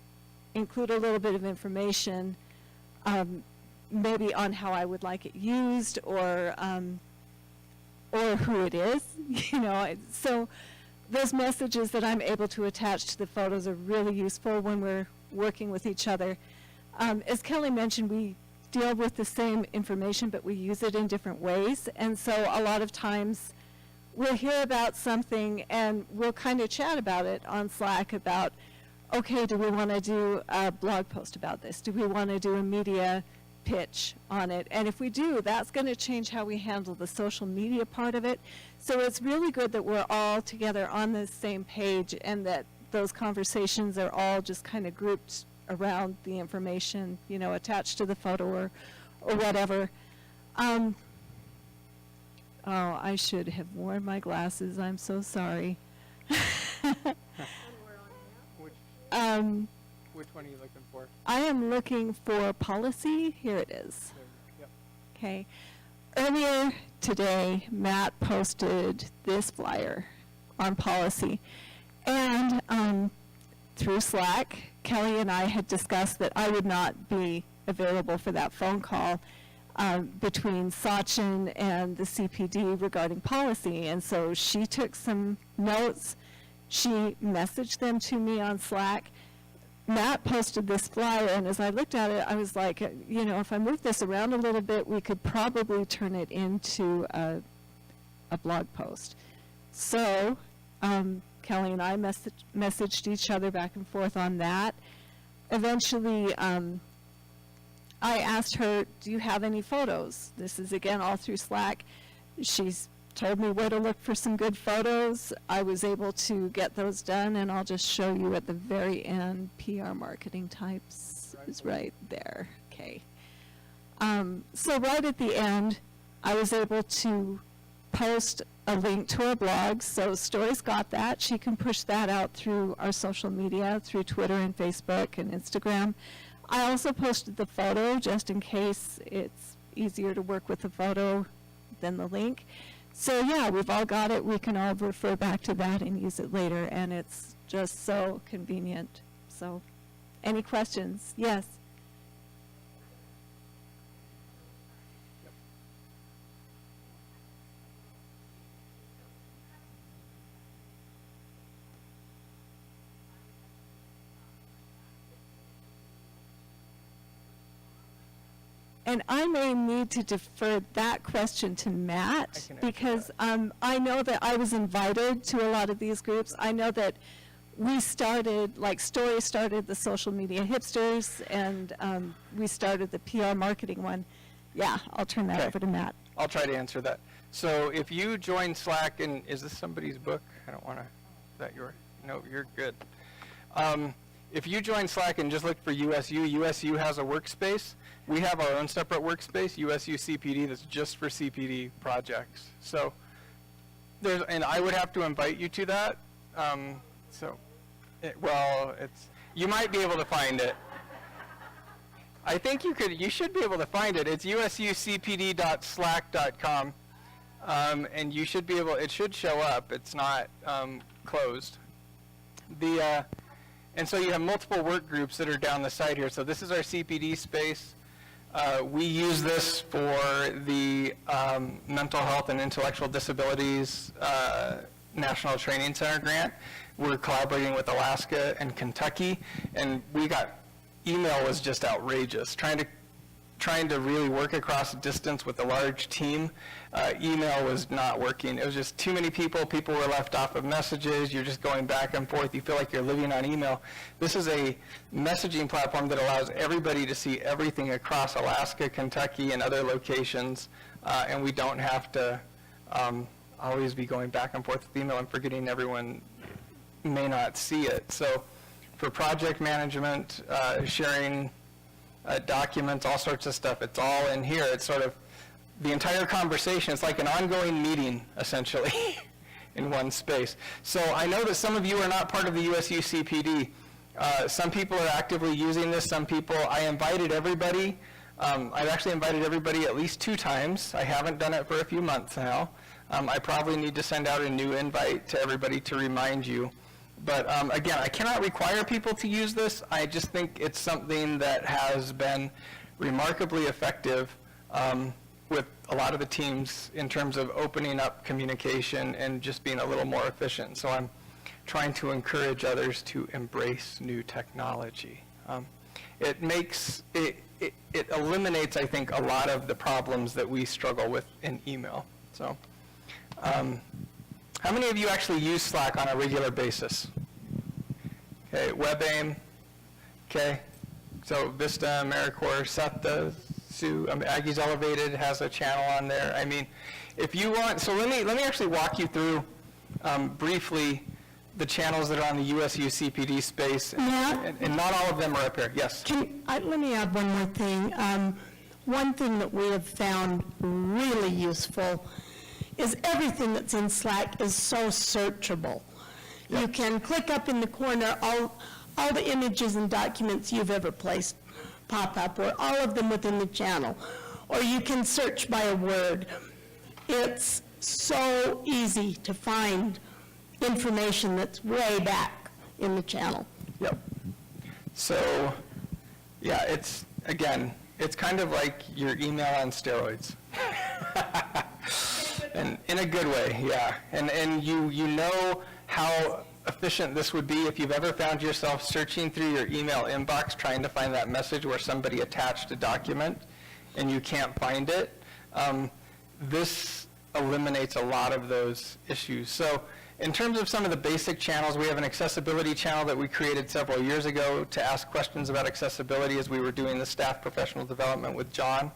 include a little bit of information, maybe on how I would like it used, or who it is, you know. So those messages that I'm able to attach to the photos are really useful when we're working with each other. As Kelly mentioned, we deal with the same information, but we use it in different ways. And so a lot of times we'll hear about something and we'll kind of chat about it on Slack about, okay, do we want to do a blog post about this? Do we want to do a media pitch on it? And if we do, that's going to change how we handle the social media part of it. So it's really good that we're all together on the same page, and that those conversations are all just kind of grouped around the information, you know, attached to the photo or whatever. Oh, I should have worn my glasses. I'm so sorry. Which one are you looking for? I am looking for policy. Here it is. Yep. Okay. Earlier today, Matt posted this flyer on policy. And through Slack, Kelly and I had discussed that I would not be available for that phone call between Sachin and the CPD regarding policy. And so she took some notes. She messaged them to me on Slack. Matt posted this flyer, and as I looked at it, I was like, you know, if I move this around a little bit, we could probably turn it into a blog post. So Kelly and I messaged each other back and forth on that. Eventually, I asked her, do you have any photos? This is, again, all through Slack. She's told me where to look for some good photos. I was able to get those done, and I'll just show you at the very end. PR marketing types is right there. Okay. So right at the end, I was able to post a link to our blog. So Story's got that. She can push that out through our social media, through Twitter and Facebook and Instagram. I also posted the photo just in case it's easier to work with the photo than the link. So yeah, we've all got it. We can all refer back to that and use it later, and it's just so convenient. So any questions? Yes? And I may need to defer that question to Matt, can answer because I know that I was invited to a lot of these groups. I know that we started, like Story started the social media hipsters, and we started the PR marketing one. Yeah, I'll turn that Okay. over to Matt. I'll try to answer that. So if you join Slack, and is this somebody's book? I don't want to, is that yours? No, you're good. If you join Slack and just look for USU has a workspace. We have our own separate workspace, USU CPD, that's just for CPD projects. So there's, and I would have to invite you to that. You might be able to find it. I think you should be able to find it. It's usucpd.slack.com, and you should be able, it should show up. It's not closed. And so you have multiple work groups that are down the side here. So this is our CPD space. We use this for the Mental Health and Intellectual Disabilities National Training Center grant. We're collaborating with Alaska and Kentucky, and email was just outrageous. Trying to really work across distance with a large team, email was not working. It was just too many people. People were left off of messages. You're just going back and forth. You feel like you're living on email. This is a messaging platform that allows everybody to see everything across Alaska, Kentucky, and other locations, and we don't have to always be going back and forth with email and forgetting everyone may not see it. So for project management, sharing documents, all sorts of stuff, it's all in here. It's sort of the entire conversation. It's like an ongoing meeting, essentially, in one space. So I know that some of you are not part of the USU CPD. Some people are actively using this. Some people, I invited everybody. I've actually invited everybody at least 2 times. I haven't done it for a few months now. I probably need to send out a new invite to everybody to remind you. But again, I cannot require people to use this. I just think it's something that has been remarkably effective with a lot of the teams in terms of opening up communication and just being a little more efficient. So I'm trying to encourage others to embrace new technology. It eliminates, I think, a lot of the problems that we struggle with in email. So. How many of you actually use Slack on a regular basis? Okay, WebAIM, okay. So Vista, AmeriCorps, Seth does, Sue, Aggie's Elevated has a channel on there. I mean, if you want, so let me actually walk you through briefly the channels that are on the USU CPD space, and not all of them are up here. Yes? Let me add one more thing. One thing that we have found really useful is everything that's in Slack is so searchable. Yep. You can click up in the corner, all the images and documents you've ever placed pop up, or all of them within the channel. Or you can search by a word. It's so easy to find information that's way back in the channel. Yep. So, yeah, it's kind of like your email on steroids. And in a good way, yeah. And you know how efficient this would be if you've ever found yourself searching through your email inbox trying to find that message where somebody attached a document and you can't find it. This eliminates a lot of those issues. So in terms of some of the basic channels, we have an accessibility channel that we created several years ago to ask questions about accessibility as we were doing the staff professional development with John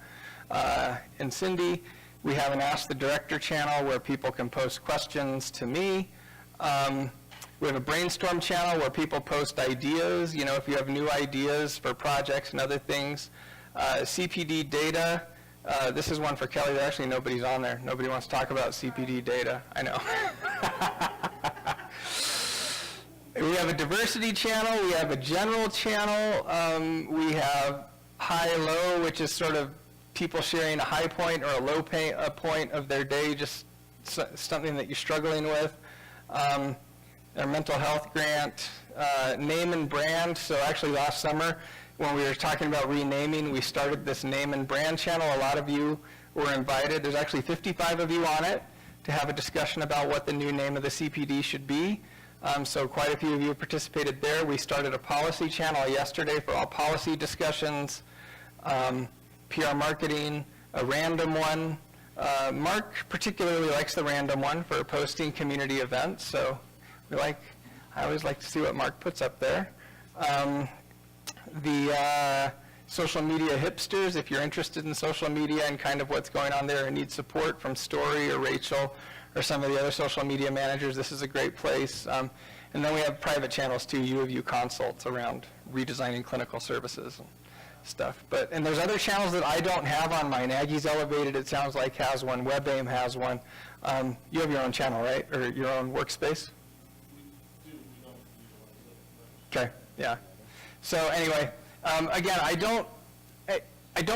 and Cindy. We have an Ask the Director channel where people can post questions to me. We have a brainstorm channel where people post ideas, you know, if you have new ideas for projects and other things. CPD data, this is one for Kelly. Actually, nobody's on there. Nobody wants to talk about CPD data. I know. We have a diversity channel. We have a general channel. We have high-low, which is sort of people sharing a high point or a low point of their day, just something that you're struggling with. Our mental health grant, name and brand. So actually last summer when we were talking about renaming, we started this name and brand channel. A lot of you were invited. There's actually 55 of you on it to have a discussion about what the new name of the CPD should be. So quite a few of you participated there. We started a policy channel yesterday for all policy discussions. PR marketing, a random one. Mark particularly likes the random one for posting community events, so I always like to see what Mark puts up there. The social media hipsters, if you're interested in social media and kind of what's going on there and need support from Story or Rachel or some of the other social media managers, this is a great place. And then we have private channels too, U of U consults around redesigning clinical services and stuff. And there's other channels that I don't have on mine. Aggie's Elevated, it sounds like, has one. WebAIM has one. You have your own channel, right? Or your own workspace? We do. We don't utilize it. Okay, yeah. So anyway, again, I don't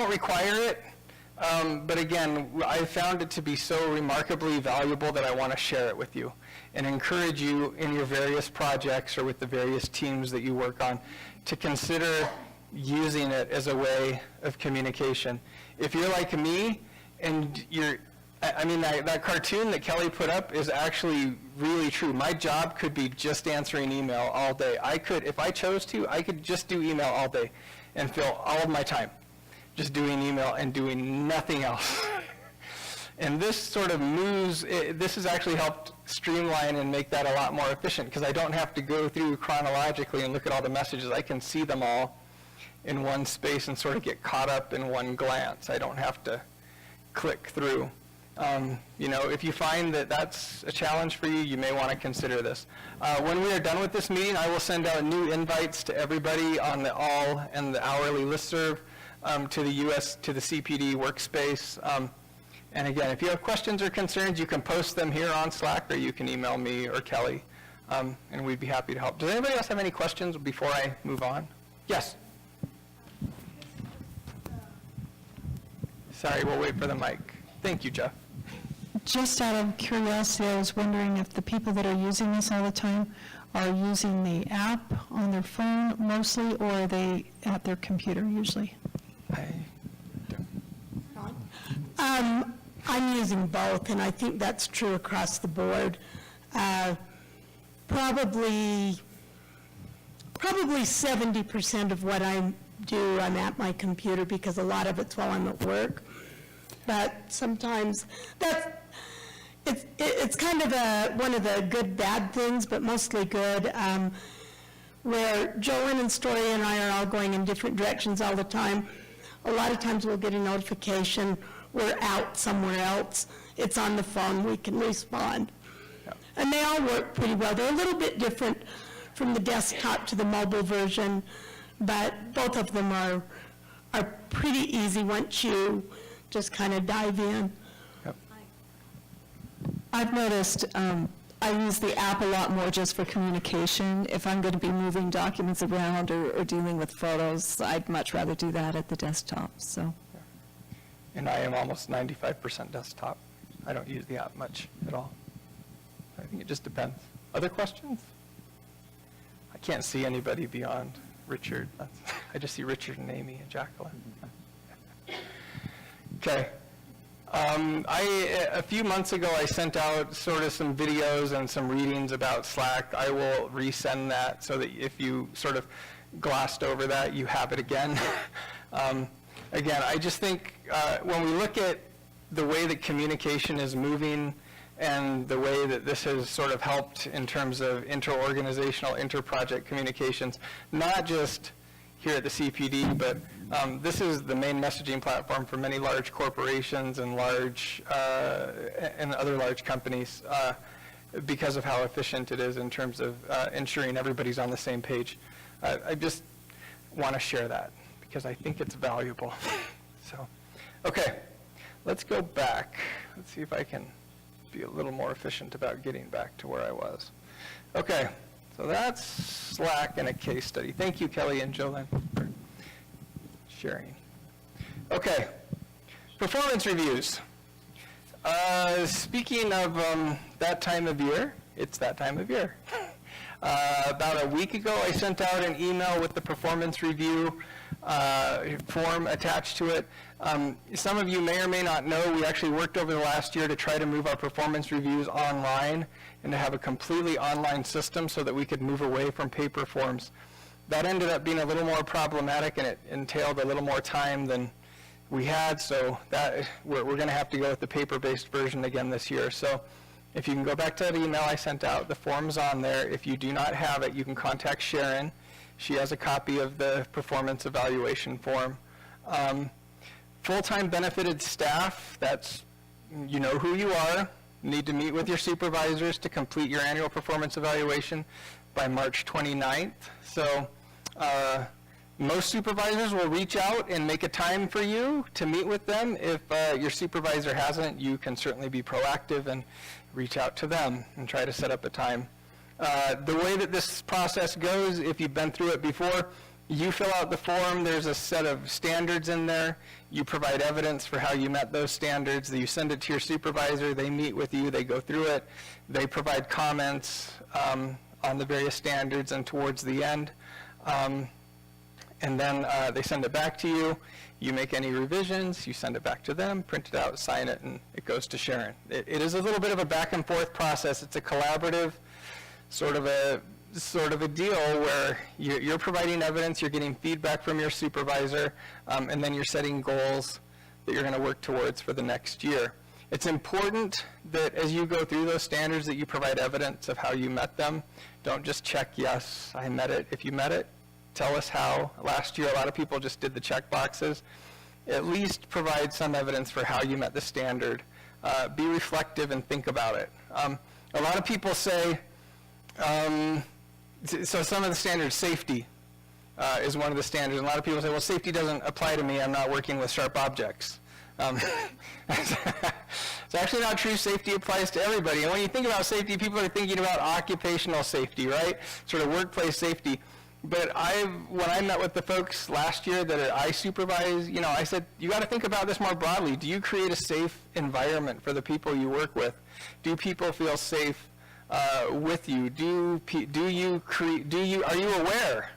require it, but again, I found it to be so remarkably valuable that I want to share it with you and encourage you in your various projects or with the various teams that you work on to consider using it as a way of communication. If you're like me and that cartoon that Kelly put up is actually really true. My job could be just answering email all day. If I chose to, I could just do email all day and fill all of my time just doing email and doing nothing else. And this sort of this has actually helped streamline and make that a lot more efficient because I don't have to go through chronologically and look at all the messages. I can see them all in one space and sort of get caught up in one glance. I don't have to click through. If you find that that's a challenge for you, you may want to consider this. When we are done with this meeting, I will send out new invites to everybody on the all and the hourly listserv to the CPD workspace. And again, if you have questions or concerns, you can post them here on Slack or you can email me or Kelly, and we'd be happy to help. Does anybody else have any questions before I move on? Yes? Sorry, we'll wait for the mic. Thank you, Jeff. Just out of curiosity, I was wondering if the people that are using this all the time are using the app on their phone mostly, or are they at their computer usually? I'm using both, and I think that's true across the board. Probably 70% of what I do, I'm at my computer because a lot of it's while I'm at work. But sometimes it's kind of one of the good, bad things, but mostly good, where Jolyn and Story and I are all going in different directions all the time. A lot of times we'll get a notification, we're out somewhere else, it's on the phone, we can respond. Yep. And they all work pretty well. They're a little bit different from the desktop to the mobile version, but both of them are pretty easy once you just kind of dive in. Yep. I've noticed I use the app a lot more just for communication. If I'm going to be moving documents around or dealing with photos, I'd much rather do that at the desktop. So. And I am almost 95% desktop. I don't use the app much at all. I think it just depends. Other questions? I can't see anybody beyond Richard. I just see Richard and Amy and Jacqueline. Okay. A few months ago, I sent out sort of some videos and some readings about Slack. I will resend that so that if you sort of glossed over that, you have it again. Again, I just think when we look at the way that communication is moving and the way that this has sort of helped in terms of inter-organizational, inter-project communications, not just here at the CPD, but this is the main messaging platform for many large corporations and other large companies because of how efficient it is in terms of ensuring everybody's on the same page. I just want to share that because I think it's valuable. So, okay, let's go back. Let's see if I can be a little more efficient about getting back to where I was. Okay, so that's Slack and a case study. Thank you, Kelly and Jolyn, for sharing. Okay, performance reviews. Speaking of that time of year, it's that time of year. About a week ago, I sent out an email with the performance review form attached to it. Some of you may or may not know, we actually worked over the last year to try to move our performance reviews online and to have a completely online system so that we could move away from paper forms. That ended up being a little more problematic, and it entailed a little more time than we had, so that we're going to have to go with the paper-based version again this year. So if you can go back to that email I sent out, the form's on there. If you do not have it, you can contact Sharon. She has a copy of the performance evaluation form. Full-time benefited staff, that's, you know who you are. Need to meet with your supervisors to complete your annual performance evaluation by March 29th. So most supervisors will reach out and make a time for you to meet with them. If your supervisor hasn't, you can certainly be proactive and reach out to them and try to set up a time. The way that this process goes, if you've been through it before, you fill out the form, there's a set of standards in there. You provide evidence for how you met those standards. You send it to your supervisor, they meet with you, they go through it, they provide comments on the various standards and towards the end. And then they send it back to you. You make any revisions, you send it back to them, print it out, sign it, and it goes to Sharon. It is a little bit of a back and forth process. It's a collaborative sort of a deal where you're providing evidence, you're getting feedback from your supervisor, and then you're setting goals that you're going to work towards for the next year. It's important that as you go through those standards that you provide evidence of how you met them. Don't just check, yes, I met it. If you met it, tell us how. Last year, a lot of people just did the check boxes. At least provide some evidence for how you met the standard. Be reflective and think about it. A lot of people say, so some of the standards, safety is one of the standards. And a lot of people say, well, safety doesn't apply to me. I'm not working with sharp objects. It's actually not true. Safety applies to everybody. And when you think about safety, people are thinking about occupational safety, right? Sort of workplace safety. But when I met with the folks last year that I supervise, I said, you got to think about this more broadly. Do you create a safe environment for the people you work with? Do people feel safe with you? Are you aware,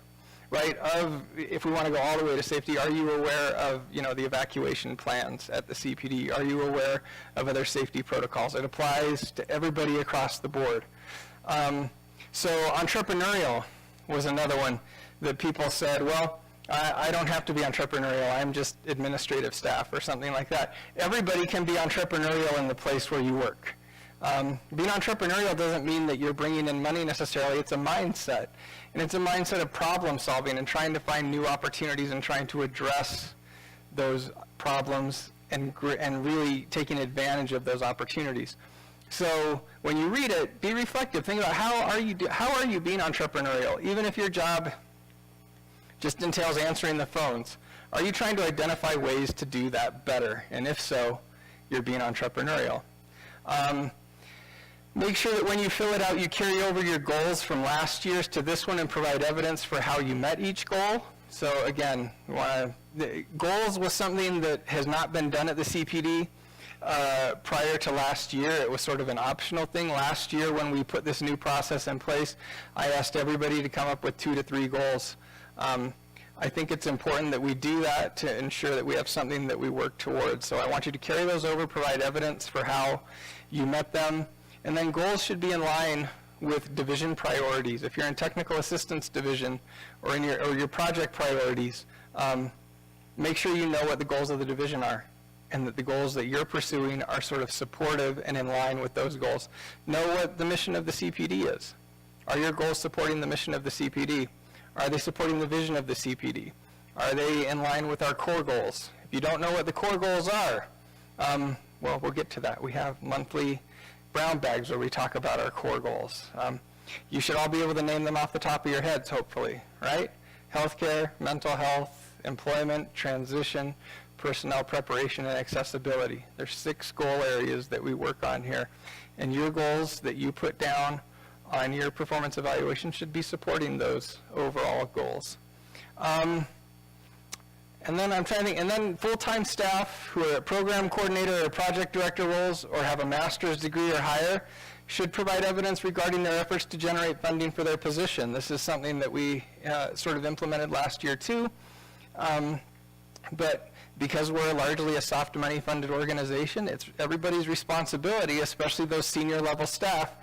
right, of, if we want to go all the way to safety, are you aware of, the evacuation plans at the CPD? Are you aware of other safety protocols? It applies to everybody across the board. So entrepreneurial was another one that people said, well, I don't have to be entrepreneurial, I'm just administrative staff or something like that. Everybody can be entrepreneurial in the place where you work. Being entrepreneurial doesn't mean that you're bringing in money necessarily. It's a mindset. And it's a mindset of problem solving and trying to find new opportunities and trying to address those problems and really taking advantage of those opportunities. So when you read it, be reflective. Think about how are you being entrepreneurial? Even if your job just entails answering the phones, are you trying to identify ways to do that better? And if so, you're being entrepreneurial. Make sure that when you fill it out, you carry over your goals from last year's to this one and provide evidence for how you met each goal. So again, goals was something that has not been done at the CPD. Prior to last year, it was sort of an optional thing. Last year, when we put this new process in place, I asked everybody to come up with 2 to 3 goals. I think it's important that we do that to ensure that we have something that we work towards. So I want you to carry those over, provide evidence for how you met them, and then goals should be in line with division priorities. If you're in technical assistance division or in your project priorities, make sure you know what the goals of the division are, and that the goals that you're pursuing are sort of supportive and in line with those goals. Know what the mission of the CPD is. Are your goals supporting the mission of the CPD? Are they supporting the vision of the CPD? Are they in line with our core goals? If you don't know what the core goals are, well, we'll get to that. We have monthly brown bags where we talk about our core goals. You should all be able to name them off the top of your heads, hopefully, right? Healthcare, mental health, employment, transition, personnel preparation, and accessibility. There's 6 goal areas that we work on here. And your goals that you put down on your performance evaluation should be supporting those overall goals. And then I'm trying to think, and then full-time staff who are at program coordinator or project director roles or have a master's degree or higher should provide evidence regarding their efforts to generate funding for their position. This is something that we sort of implemented last year too. But because we're largely a soft money funded organization, it's everybody's responsibility, especially those senior level staff,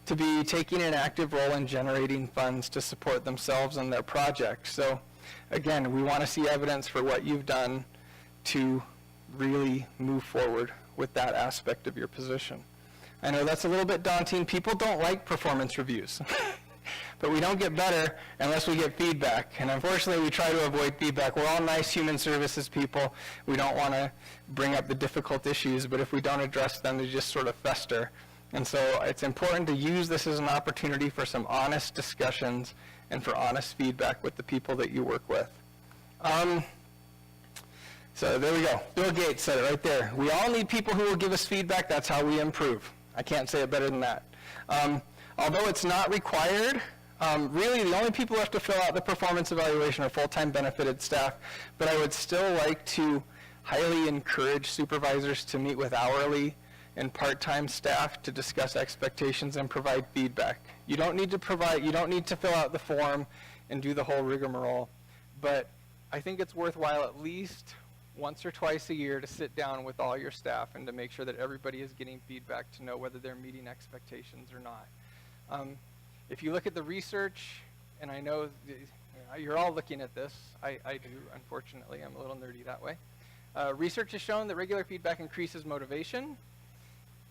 to be taking an active role in generating funds to support themselves and their projects. So again, we want to see evidence for what you've done to really move forward with that aspect of your position. I know that's a little bit daunting. People don't like performance reviews. But we don't get better unless we get feedback. And unfortunately, we try to avoid feedback. We're all nice human services people. We don't want to bring up the difficult issues, but if we don't address them, they just sort of fester. And so it's important to use this as an opportunity for some honest discussions and for honest feedback with the people that you work with. So there we go. Bill Gates said it right there. We all need people who will give us feedback. That's how we improve. I can't say it better than that. Although it's not required, really the only people who have to fill out the performance evaluation are full-time benefited staff, but I would still like to highly encourage supervisors to meet with hourly and part-time staff to discuss expectations and provide feedback. You don't need to fill out the form and do the whole rigmarole, but I think it's worthwhile at least once or twice a year to sit down with all your staff and to make sure that everybody is getting feedback to know whether they're meeting expectations or not. If you look at the research, and I know you're all looking at this, I do, unfortunately, I'm a little nerdy that way. Research has shown that regular feedback increases motivation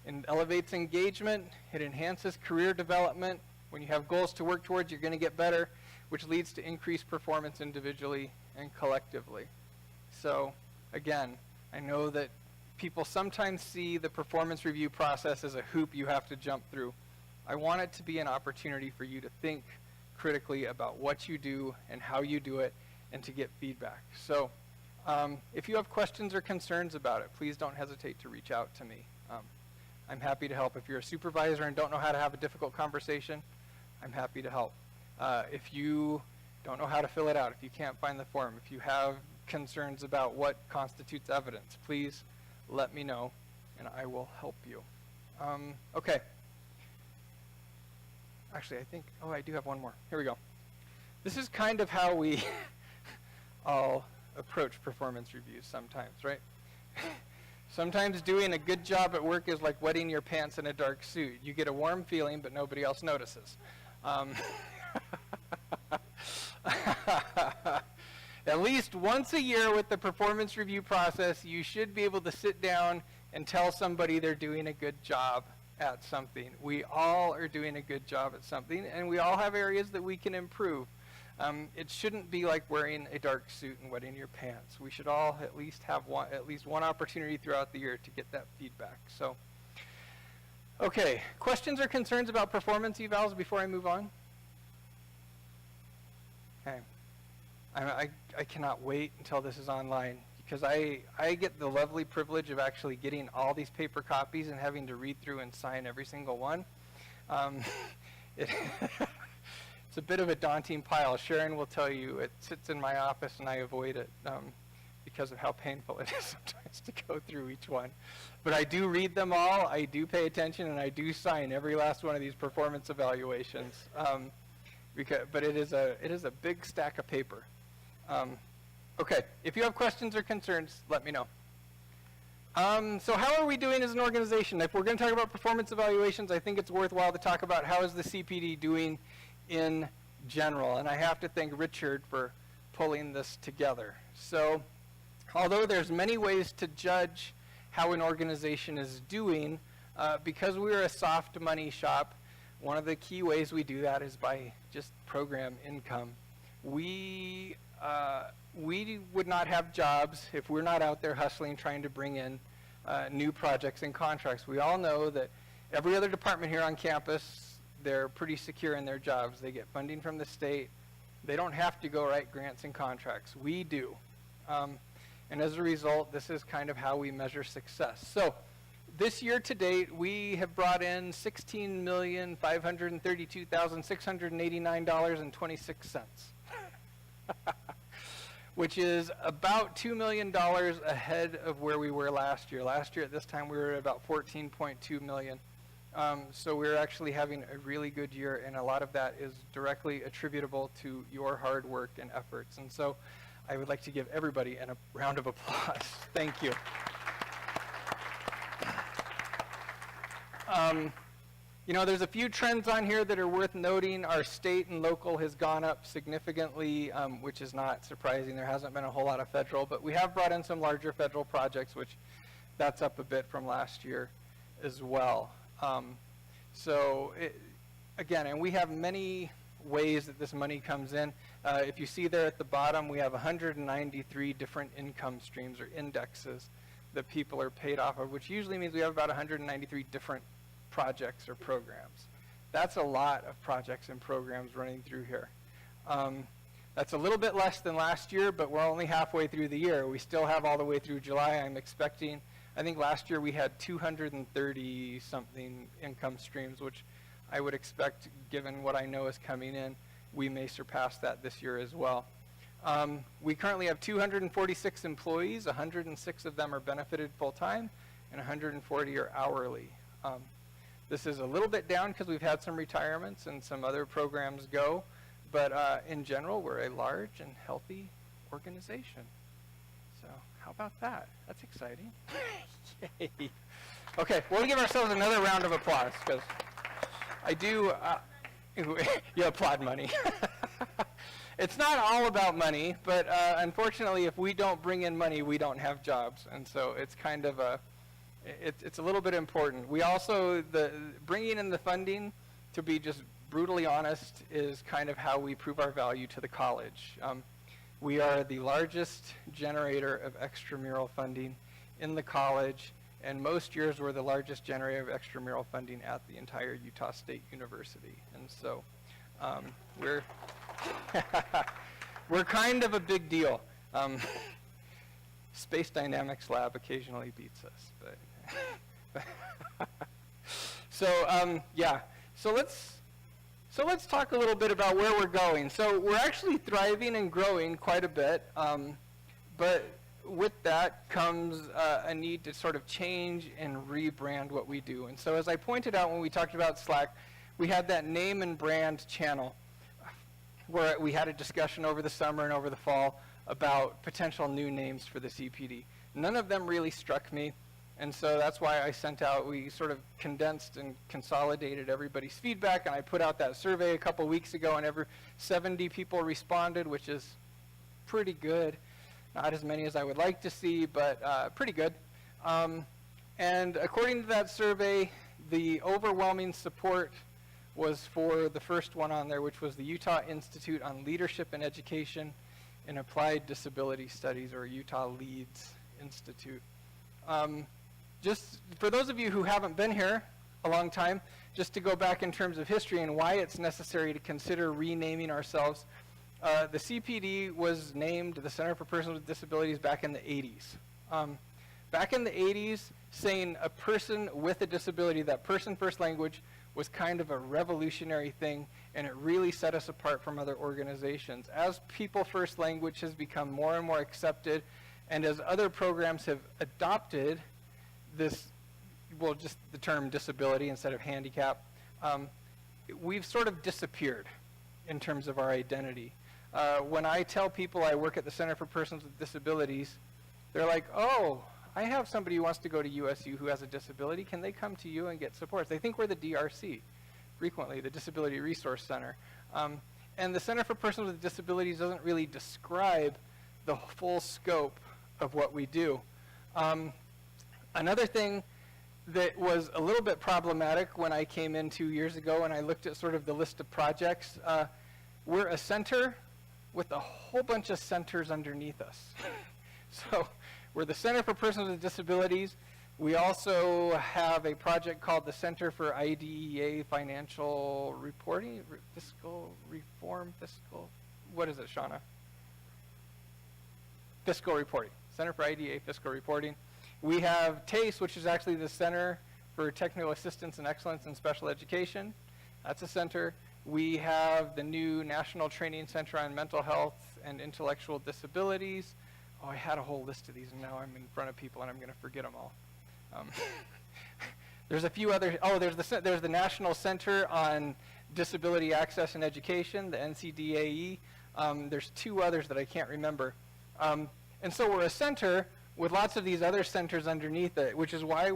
and elevates engagement. It enhances career development. When you have goals to work towards, you're going to get better, which leads to increased performance individually and collectively. So, again, I know that people sometimes see the performance review process as a hoop you have to jump through. I want it to be an opportunity for you to think critically about what you do and how you do it and to get feedback. So if you have questions or concerns about it, please don't hesitate to reach out to me. I'm happy to help. If you're a supervisor and don't know how to have a difficult conversation, I'm happy to help. If you don't know how to fill it out, if you can't find the form, if you have concerns about what constitutes evidence, please let me know and I will help you. Okay. Actually, I think, I do have one more. Here we go. This is kind of how we all approach performance reviews sometimes, right? Sometimes doing a good job at work is like wetting your pants in a dark suit. You get a warm feeling, but nobody else notices. At least once a year with the performance review process, you should be able to sit down and tell somebody they're doing a good job at something. We all are doing a good job at something, and we all have areas that we can improve. It shouldn't be like wearing a dark suit and wetting your pants. We should all at least have at least one opportunity throughout the year to get that feedback. So, okay, questions or concerns about performance evals before I move on? Okay, I cannot wait until this is online, because I get the lovely privilege of actually getting all these paper copies and having to read through and sign every single one. It's a bit of a daunting pile. Sharon will tell you it sits in my office and I avoid it because of how painful it is sometimes to go through each one. But I do read them all, I do pay attention, and I do sign every last one of these performance evaluations. But it is a big stack of paper. Okay, if you have questions or concerns, let me know. So how are we doing as an organization? If we're going to talk about performance evaluations, I think it's worthwhile to talk about how is the CPD doing in general. And I have to thank Richard for pulling this together. So although there's many ways to judge how an organization is doing, because we're a soft money shop, one of the key ways we do that is by just program income. We would not have jobs if we're not out there hustling, trying to bring in new projects and contracts. We all know that every other department here on campus, they're pretty secure in their jobs. They get funding from the state. They don't have to go write grants and contracts. We do. And as a result, this is kind of how we measure success. So this year to date, we have brought in $16,532,689.26. Which is about $2 million ahead of where we were last year. Last year at this time we were at about $14.2 million. So we're actually having a really good year, and a lot of that is directly attributable to your hard work and efforts. And so I would like to give everybody a round of applause. Thank you. You know, there's a few trends on here that are worth noting. Our state and local has gone up significantly, which is not surprising. There hasn't been a whole lot of federal, but we have brought in some larger federal projects, which that's up a bit from last year as well. Again, and we have many ways that this money comes in. If you see there at the bottom, we have 193 different income streams or indexes that people are paid off of, which usually means we have about 193 different projects or programs. That's a lot of projects and programs running through here. That's a little bit less than last year, but we're only halfway through the year. We still have all the way through July. I'm expecting, I think last year we had 230 something income streams, which I would expect, given what I know is coming in, we may surpass that this year as well. We currently have 246 employees. 106 of them are benefited full-time, and 140 are hourly. This is a little bit down because we've had some retirements and some other programs go, but in general, we're a large and healthy organization. So how about that? That's exciting. Yay. Okay, we'll give ourselves another round of applause, because I do, you applaud money. It's not all about money, but unfortunately, if we don't bring in money, we don't have jobs. And so it's kind of it's a little bit important. We also, bringing in the funding, to be just brutally honest, is kind of how we prove our value to the college. We are the largest generator of extramural funding in the college, and most years we're the largest generator of extramural funding at the entire Utah State University. And so we're we're kind of a big deal. Space Dynamics Lab occasionally beats us, but yeah. So let's talk a little bit about where we're going. So we're actually thriving and growing quite a bit, but with that comes a need to sort of change and rebrand what we do. And so as I pointed out when we talked about Slack, we had that name and brand channel where we had a discussion over the summer and over the fall about potential new names for the CPD. None of them really struck me, and so that's why I sent out, we sort of condensed and consolidated everybody's feedback, and I put out that survey a couple weeks ago, and 70 people responded, which is pretty good. Not as many as I would like to see, but pretty good. And according to that survey, the overwhelming support was for the first one on there, which was the Utah Institute on Leadership and Education in Applied Disability Studies, or Utah LEADS Institute. Just for those of you who haven't been here a long time, just to go back in terms of history and why it's necessary to consider renaming ourselves, the CPD was named the Center for Persons with Disabilities back in the 80s. Back in the 80s, saying a person with a disability, that person first language, was kind of a revolutionary thing, and it really set us apart from other organizations. As people first language has become more and more accepted, and as other programs have adopted this, well, just the term disability instead of handicap, we've sort of disappeared in terms of our identity. When I tell people I work at the Center for Persons with Disabilities, they're like, oh, I have somebody who wants to go to USU who has a disability. Can they come to you and get support? They think we're the DRC, frequently, the Disability Resource Center. And the Center for Persons with Disabilities doesn't really describe the full scope of what we do. Another thing that was a little bit problematic when I came in 2 years ago and I looked at sort of the list of projects, we're a center with a whole bunch of centers underneath us. So we're the Center for Persons with Disabilities. We also have a project called the Center for IDEA Financial Reporting, Fiscal Reform, what is it, Shauna? Fiscal Reporting, Center for IDEA Fiscal Reporting. We have TACE, which is actually the Center for Technical Assistance and Excellence in Special Education. That's a center. We have the new National Training Center on Mental Health and Intellectual Disabilities. Oh, I had a whole list of these, and now I'm in front of people, and I'm going to forget them all. There's a few other. Oh, there's the National Center on Disability Access and Education, the NCDAE. There's two others that I can't remember. And so we're a center with lots of these other centers underneath it, which is why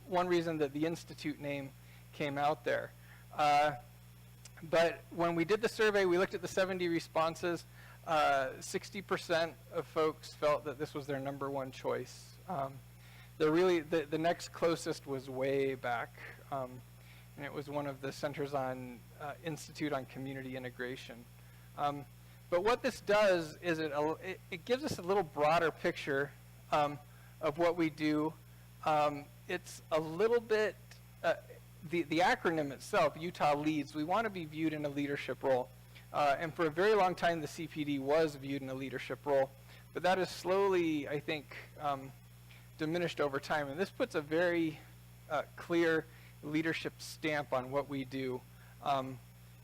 one reason that the Institute name came out there. But when we did the survey, we looked at the 70 responses. 60% of folks felt that this was their number one choice. The next closest was way back, and it was one of the centers on Institute on Community Integration. But what this does is it gives us a little broader picture of what we do. It's a little bit, the acronym itself, Utah Leads, we want to be viewed in a leadership role. And for a very long time, the CPD was viewed in a leadership role. But that is slowly, I think, diminished over time. And this puts a very clear leadership stamp on what we do.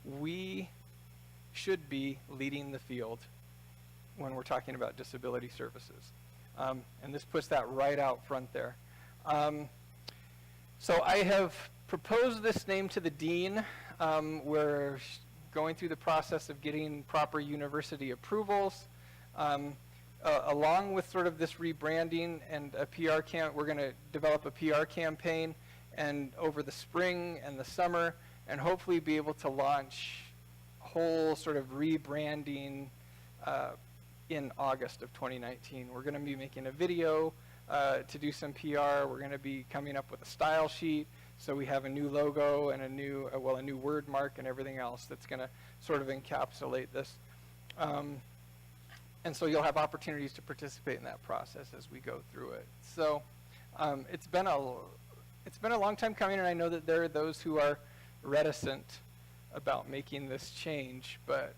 We should be leading the field when we're talking about disability services. And this puts that right out front there. So I have proposed this name to the dean. We're going through the process of getting proper university approvals. Along with sort of this rebranding and a PR we're going to develop a PR campaign and over the spring and the summer, and hopefully be able to launch a whole sort of rebranding in August of 2019. We're going to be making a video to do some PR. We're going to be coming up with a style sheet, so we have a new logo and a new word mark and everything else that's going to sort of encapsulate this. And so you'll have opportunities to participate in that process as we go through it. So it's been a long time coming, and I know that there are those who are reticent about making this change, but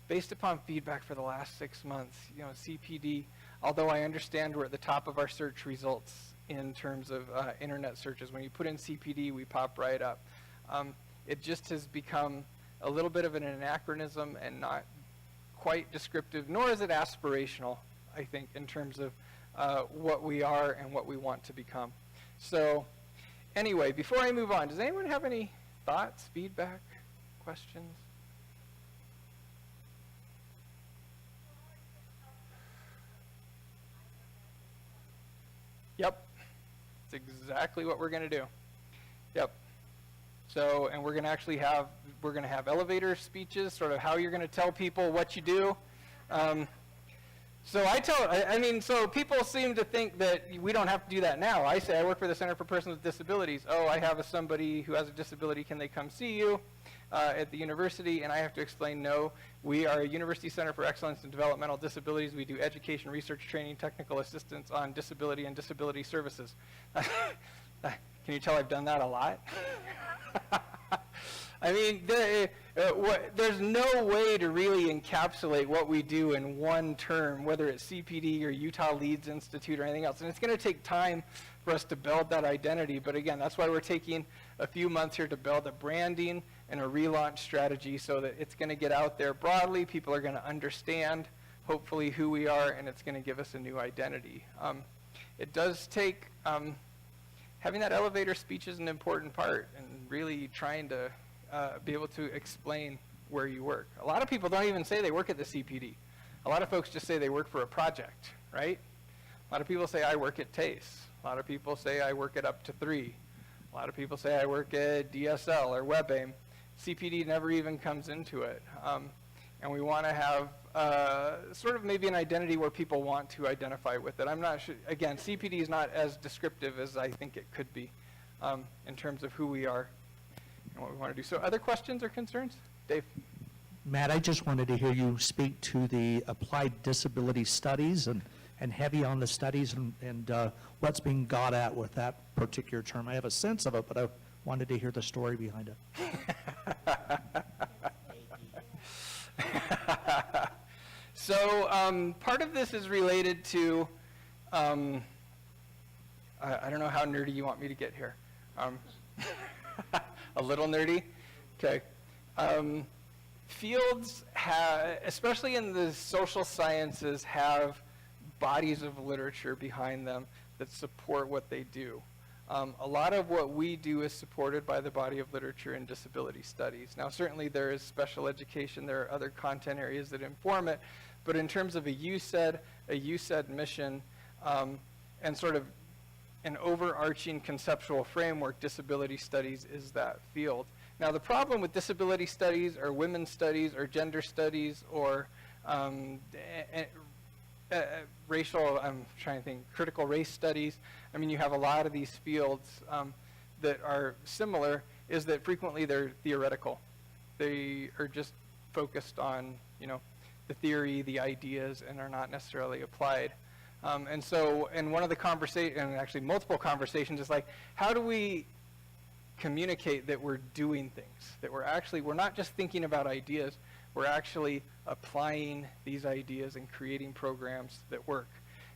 based upon feedback for the last 6 months, CPD, although I understand we're at the top of our search results in terms of internet searches, when you put in CPD, we pop right up. It just has become a little bit of an anachronism and not quite descriptive, nor is it aspirational, I think, in terms of what we are and what we want to become. So anyway, before I move on, does anyone have any thoughts, feedback, questions? Yep, that's exactly what we're going to do. Yep. So, and we're going to have elevator speeches, sort of how you're going to tell people what you do. So people seem to think that we don't have to do that now. I say I work for the Center for Persons with Disabilities. Oh, I have somebody who has a disability. Can they come see you at the university? And I have to explain, no, we are a University Center for Excellence in Developmental Disabilities. We do education, research, training, technical assistance on disability and disability services. Can you tell I've done that a lot? I mean, there's no way to really encapsulate what we do in one term, whether it's CPD or Utah Leads Institute or anything else. And it's going to take time for us to build that identity. But again, that's why we're taking a few months here to build a branding and a relaunch strategy so that it's going to get out there broadly. People are going to understand, hopefully, who we are, and it's going to give us a new identity. It does take... having that elevator speech is an important part, and really trying to be able to explain where you work. A lot of people don't even say they work at the CPD. A lot of folks just say they work for a project, right? A lot of people say I work at TACE. A lot of people say I work at Up to 3. A lot of people say I work at DSL or WebAIM. CPD never even comes into it. And we want to have sort of maybe an identity where people want to identify with it. I'm not sure, again, CPD is not as descriptive as I think it could be in terms of who we are and what we want to do. So other questions or concerns? Dave? Matt, I just wanted to hear you speak to the applied disability studies and heavy on the studies and what's being got at with that particular term. I have a sense of it, but I wanted to hear the story behind it. So part of this is related to, I don't know how nerdy you want me to get here. A little nerdy? Okay. Fields have, especially in the social sciences, have bodies of literature behind them that support what they do. A lot of what we do is supported by the body of literature in disability studies. Now, certainly there is special education, there are other content areas that inform it, but in terms of a USED mission, and sort of an overarching conceptual framework, disability studies is that field. Now, the problem with disability studies or women's studies or gender studies or racial, I'm trying to think, critical race studies, I mean, you have a lot of these fields that are similar, is that frequently they're theoretical. They are just focused on, the theory, the ideas, and are not necessarily applied. And so, in one of the conversations, and actually multiple conversations, is like, how do we communicate that we're doing things, that we're not just thinking about ideas, we're actually applying these ideas and creating programs that work.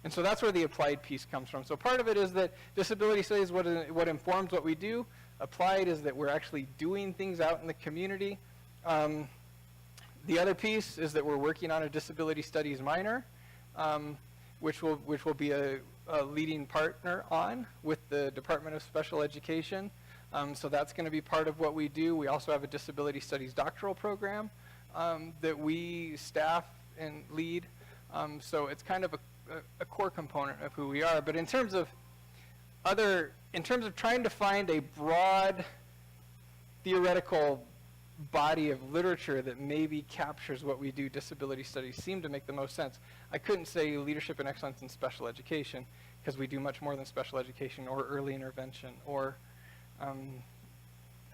And so that's where the applied piece comes from. So part of it is that disability studies, what informs what we do. Applied is that we're actually doing things out in the community. The other piece is that we're working on a disability studies minor, which will be a leading partner on with the Department of Special Education. So that's going to be part of what we do. We also have a disability studies doctoral program that we staff and lead. So it's kind of a core component of who we are. But in terms of trying to find a broad theoretical body of literature that maybe captures what we do, disability studies seem to make the most sense. I couldn't say leadership and excellence in special education because we do much more than special education or early intervention or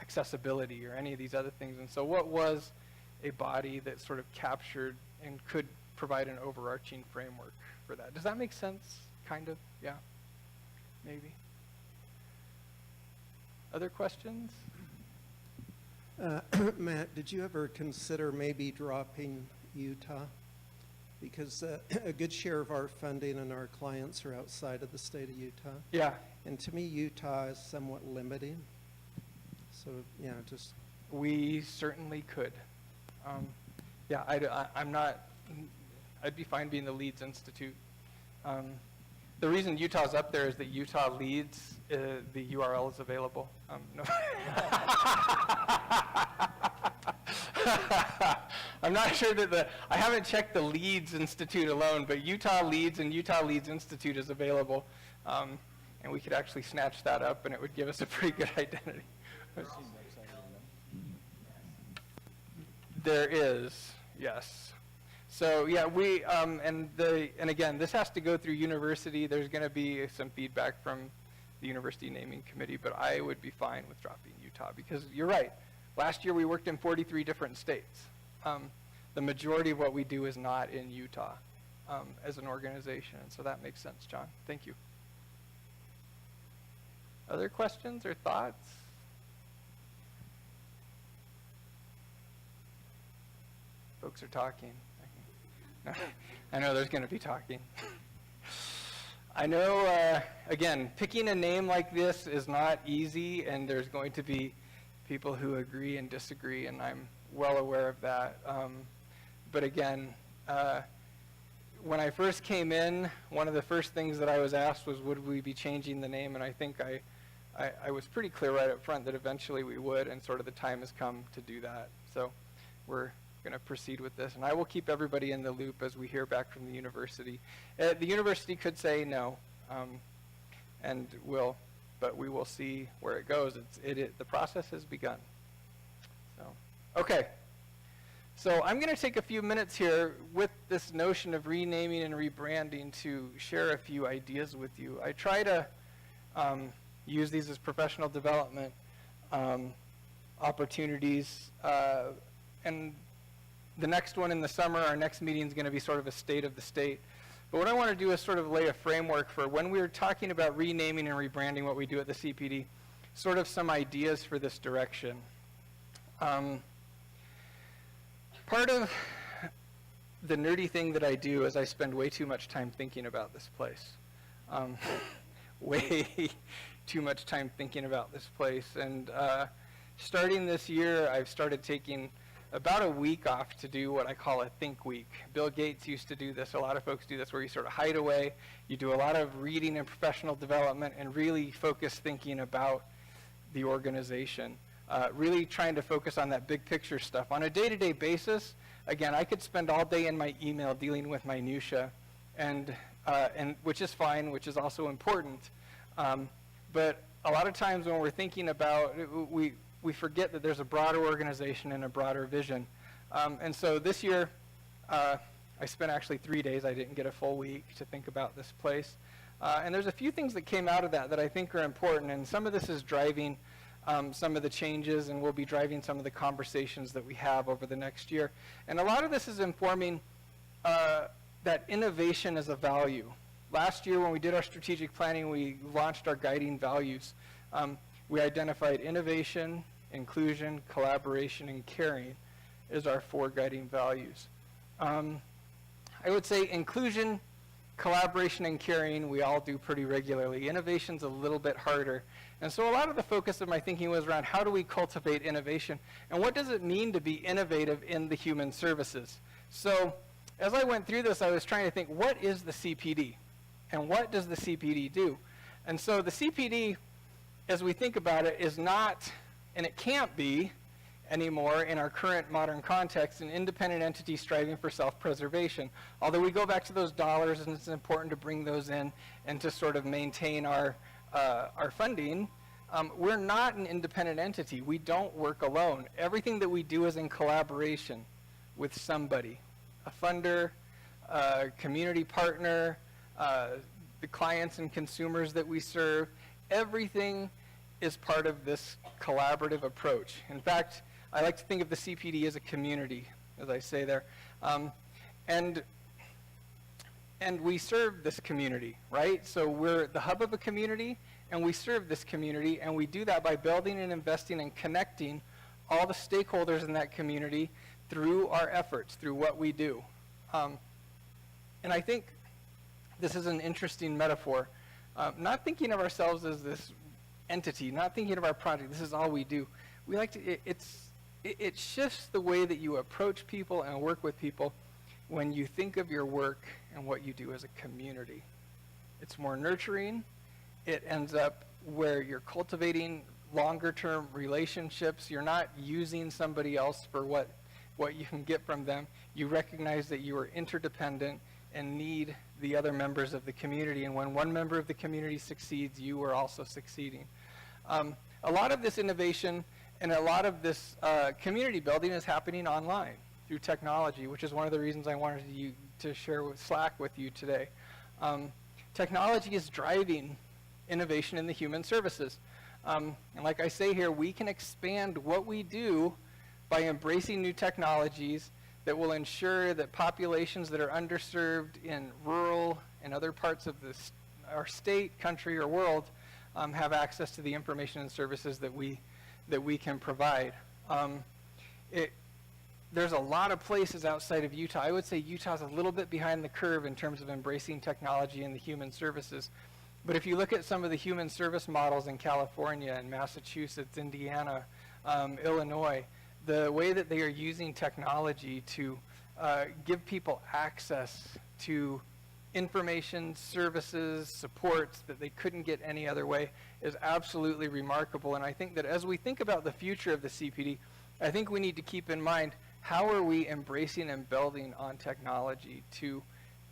accessibility or any of these other things. And so what was a body that sort of captured and could provide an overarching framework for that? Does that make sense? Kind of? Yeah? Maybe? Other questions? Matt, did you ever consider maybe dropping Utah? Because a good share of our funding and our clients are outside of the state of Utah. Yeah. And to me, Utah is somewhat limiting. So, yeah, just... We certainly could. Yeah, I'd be fine being the Leeds Institute. The reason Utah's up there is that Utah Leeds, the URL is available. No. I'm not sure that I haven't checked the Leeds Institute alone, but Utah Leeds and Utah Leeds Institute is available. And we could actually snatch that up and it would give us a pretty good identity. There is, yes. So yeah, we and again, this has to go through university. There's going to be some feedback from the university naming committee, but I would be fine with dropping Utah because you're right. Last year we worked in 43 different states. The majority of what we do is not in Utah as an organization, and so that makes sense, John. Thank you. Other questions or thoughts? Folks are talking. I know there's going to be talking. I know, again, picking a name like this is not easy, and there's going to be people who agree and disagree, and I'm well aware of that. But again, when I first came in, one of the first things that I was asked was, would we be changing the name? And I think I was pretty clear right up front that eventually we would, and sort of the time has come to do that. So we're going to proceed with this, and I will keep everybody in the loop as we hear back from the university. The university could say no, but we will see where it goes. The process has begun. So, okay. So I'm going to take a few minutes here with this notion of renaming and rebranding to share a few ideas with you. I try to use these as professional development opportunities, and the next one in the summer, our next meeting is going to be sort of a state of the state. But what I want to do is sort of lay a framework for when we're talking about renaming and rebranding what we do at the CPD, sort of some ideas for this direction. Part of the nerdy thing that I do is I spend way too much time thinking about this place. Way too much time thinking about this place. And starting this year, I've started taking about a week off to do what I call a think week. Bill Gates used to do this. A lot of folks do this where you sort of hide away. You do a lot of reading and professional development and really focus thinking about the organization. Really trying to focus on that big picture stuff. On a day-to-day basis, again, I could spend all day in my email dealing with minutia, and which is fine, which is also important. But a lot of times when we're thinking about, we forget that there's a broader organization and a broader vision. And so this year, I spent actually 3 days. I didn't get a full week to think about this place. And there's a few things that came out of that I think are important. And some of this is driving some of the changes, and will be driving some of the conversations that we have over the next year. And a lot of this is informing that innovation is a value. Last year when we did our strategic planning, we launched our guiding values. We identified innovation, inclusion, collaboration, and caring as our 4 guiding values. I would say inclusion, collaboration, and caring we all do pretty regularly. Innovation's a little bit harder. And so a lot of the focus of my thinking was around how do we cultivate innovation, and what does it mean to be innovative in the human services? So as I went through this, I was trying to think, what is the CPD? And what does the CPD do? And so the CPD, as we think about it, is not, and it can't be anymore in our current modern context, an independent entity striving for self-preservation. Although we go back to those dollars, and it's important to bring those in and to sort of maintain our funding, we're not an independent entity. We don't work alone. Everything that we do is in collaboration with somebody, a funder, a community partner, the clients and consumers that we serve. Everything is part of this collaborative approach. In fact, I like to think of the CPD as a community, as I say there. And we serve this community, right? So we're the hub of a community, and we serve this community, and we do that by building and investing and connecting all the stakeholders in that community through our efforts, through what we do. And I think this is an interesting metaphor. Not thinking of ourselves as this entity, not thinking of our project, this is all we do. We like to, it shifts the way that you approach people and work with people when you think of your work and what you do as a community. It's more nurturing. It ends up where you're cultivating longer-term relationships. You're not using somebody else for what you can get from them. You recognize that you are interdependent and need the other members of the community. And when one member of the community succeeds, you are also succeeding. A lot of this innovation and a lot of this community building is happening online through technology, which is one of the reasons I wanted to share with Slack with you today. Technology is driving innovation in the human services. And like I say here, we can expand what we do by embracing new technologies that will ensure that populations that are underserved in rural and other parts of our state, country, or world have access to the information and services that we can provide. There's a lot of places outside of Utah. I would say Utah's a little bit behind the curve in terms of embracing technology in the human services. But if you look at some of the human service models in California and Massachusetts, Indiana, Illinois, the way that they are using technology to give people access to information, services, supports that they couldn't get any other way is absolutely remarkable. And I think that as we think about the future of the CPD, I think we need to keep in mind, how are we embracing and building on technology to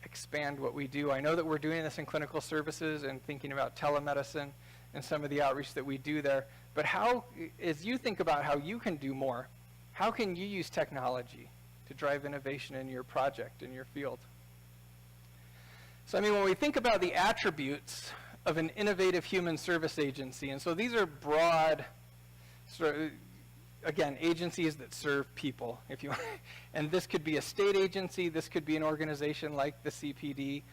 expand what we do? I know that we're doing this in clinical services and thinking about telemedicine and some of the outreach that we do there. But how, as you think about how you can do more, how can you use technology to drive innovation in your project, in your field? So, I mean, when we think about the attributes of an innovative human service agency, and so these are broad, sort of, again, agencies that serve people, if you want. And this could be a state agency, this could be an organization like the CPD,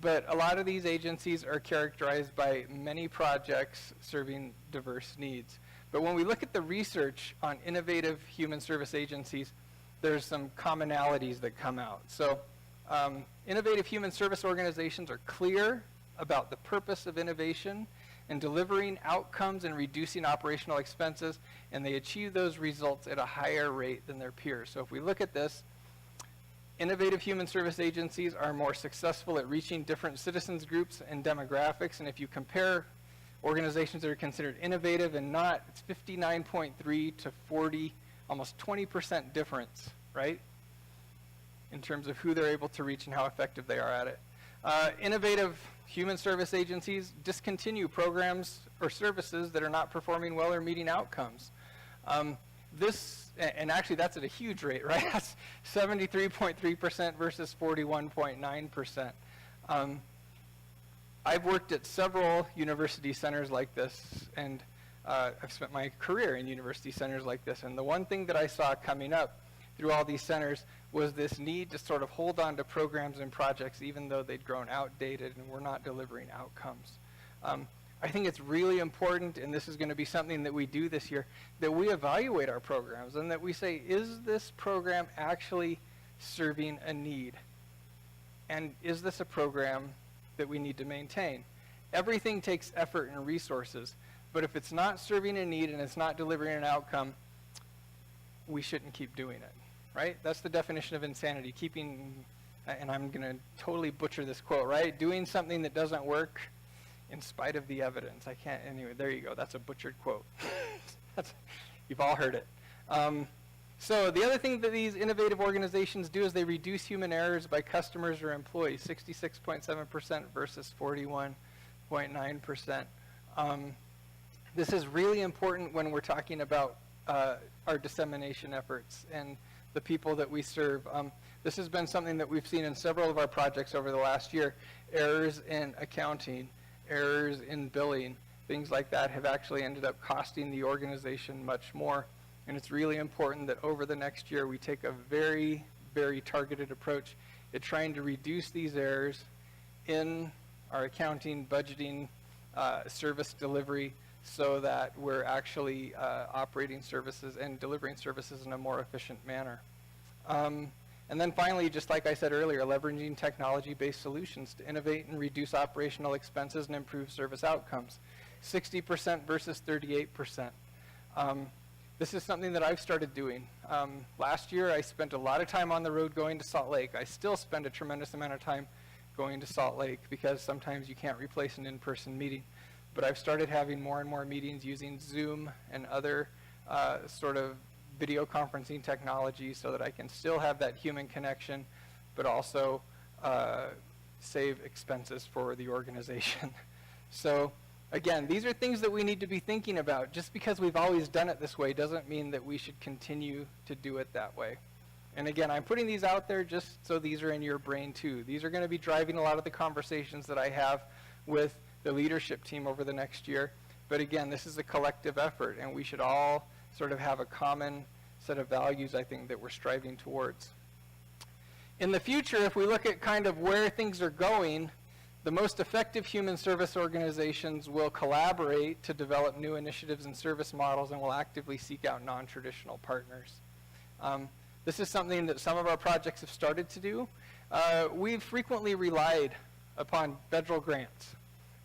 but a lot of these agencies are characterized by many projects serving diverse needs. But when we look at the research on innovative human service agencies, there's some commonalities that come out. So innovative human service organizations are clear about the purpose of innovation and delivering outcomes and reducing operational expenses, and they achieve those results at a higher rate than their peers. So if we look at this, innovative human service agencies are more successful at reaching different citizens groups and demographics, and if you compare organizations that are considered innovative and not, it's 59.3 to 40, almost 20% difference, right, in terms of who they're able to reach and how effective they are at it. Innovative human service agencies discontinue programs or services that are not performing well or meeting outcomes. And actually that's at a huge rate, right? That's 73.3% versus 41.9%. I've worked at several university centers like this, and I've spent my career in university centers like this, and the one thing that I saw coming up through all these centers was this need to sort of hold on to programs and projects even though they'd grown outdated and were not delivering outcomes. I think it's really important, and this is going to be something that we do this year, that we evaluate our programs and that we say, is this program actually serving a need? And is this a program that we need to maintain? Everything takes effort and resources, but if it's not serving a need and it's not delivering an outcome, we shouldn't keep doing it, right? That's the definition of insanity, keeping, and I'm going to totally butcher this quote, right? Doing something that doesn't work in spite of the evidence. I can't, anyway, there you go. That's a butchered quote. You've all heard it. So the other thing that these innovative organizations do is they reduce human errors by customers or employees, 66.7% versus 41.9%. This is really important when we're talking about our dissemination efforts and the people that we serve. This has been something that we've seen in several of our projects over the last year. Errors in accounting, errors in billing, things like that have actually ended up costing the organization much more. And it's really important that over the next year we take a very, very targeted approach at trying to reduce these errors in our accounting, budgeting, service delivery, so that we're actually operating services and delivering services in a more efficient manner. And then finally, just like I said earlier, leveraging technology-based solutions to innovate and reduce operational expenses and improve service outcomes. 60% versus 38%. This is something that I've started doing. Last year, I spent a lot of time on the road going to Salt Lake. I still spend a tremendous amount of time going to Salt Lake because sometimes you can't replace an in-person meeting. But I've started having more and more meetings using Zoom and other sort of video conferencing technology so that I can still have that human connection, but also save expenses for the organization. So again, these are things that we need to be thinking about. Just because we've always done it this way doesn't mean that we should continue to do it that way. And again, I'm putting these out there just so these are in your brain too. These are going to be driving a lot of the conversations that I have with the leadership team over the next year. But again, this is a collective effort, and we should all sort of have a common set of values, I think, that we're striving towards. In the future, if we look at kind of where things are going, the most effective human service organizations will collaborate to develop new initiatives and service models and will actively seek out non-traditional partners. This is something that some of our projects have started to do. We've frequently relied upon federal grants.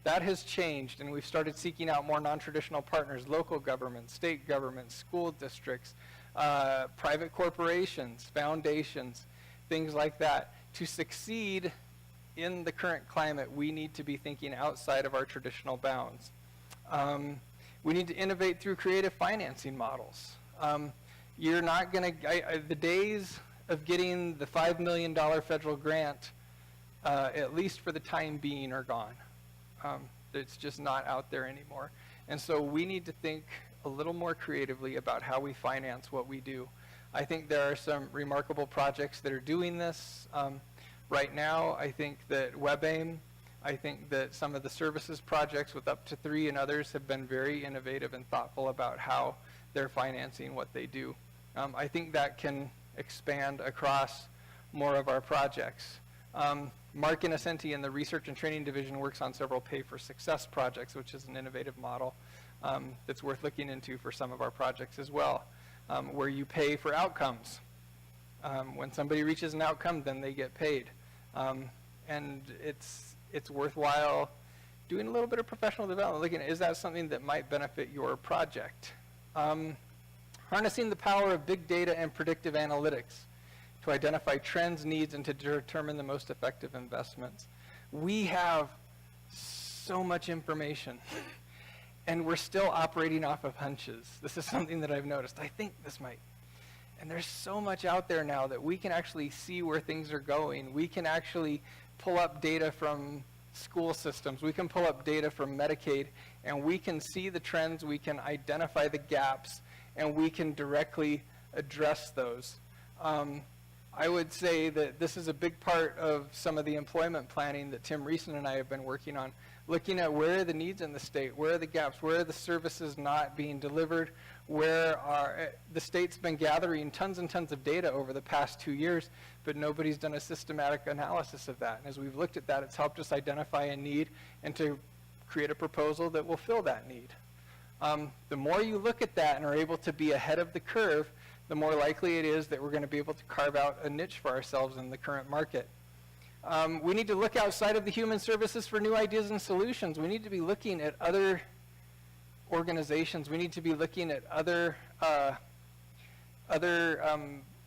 That has changed, and we've started seeking out more non-traditional partners, local governments, state governments, school districts, private corporations, foundations, things like that. To succeed in the current climate, we need to be thinking outside of our traditional bounds. We need to innovate through creative financing models. You're not going to, the days of getting the $5 million federal grant, at least for the time being, are gone. It's just not out there anymore. And so we need to think a little more creatively about how we finance what we do. I think there are some remarkable projects that are doing this. Right now, I think that WebAIM, I think that some of the services projects with Up to 3 and others have been very innovative and thoughtful about how they're financing what they do. I think that can expand across more of our projects. Mark Innocenti in the Research and Training Division works on several Pay for Success projects, which is an innovative model that's worth looking into for some of our projects as well, where you pay for outcomes. When somebody reaches an outcome, then they get paid. And it's worthwhile doing a little bit of professional development, looking at, is that something that might benefit your project? Harnessing the power of big data and predictive analytics to identify trends, needs, and to determine the most effective investments. We have so much information, and we're still operating off of hunches. This is something that I've noticed. I think this might. And there's so much out there now that we can actually see where things are going. We can actually pull up data from school systems. We can pull up data from Medicaid, and we can see the trends, we can identify the gaps, and we can directly address those. I would say that this is a big part of some of the employment planning that Tim Reeson and I have been working on, looking at where are the needs in the state, where are the gaps, where are the services not being delivered, where are, the state's been gathering tons and tons of data over the past 2 years, but nobody's done a systematic analysis of that. And as we've looked at that, it's helped us identify a need and to create a proposal that will fill that need. The more you look at that and are able to be ahead of the curve, the more likely it is that we're going to be able to carve out a niche for ourselves in the current market. We need to look outside of the human services for new ideas and solutions. We need to be looking at other organizations. We need to be looking at other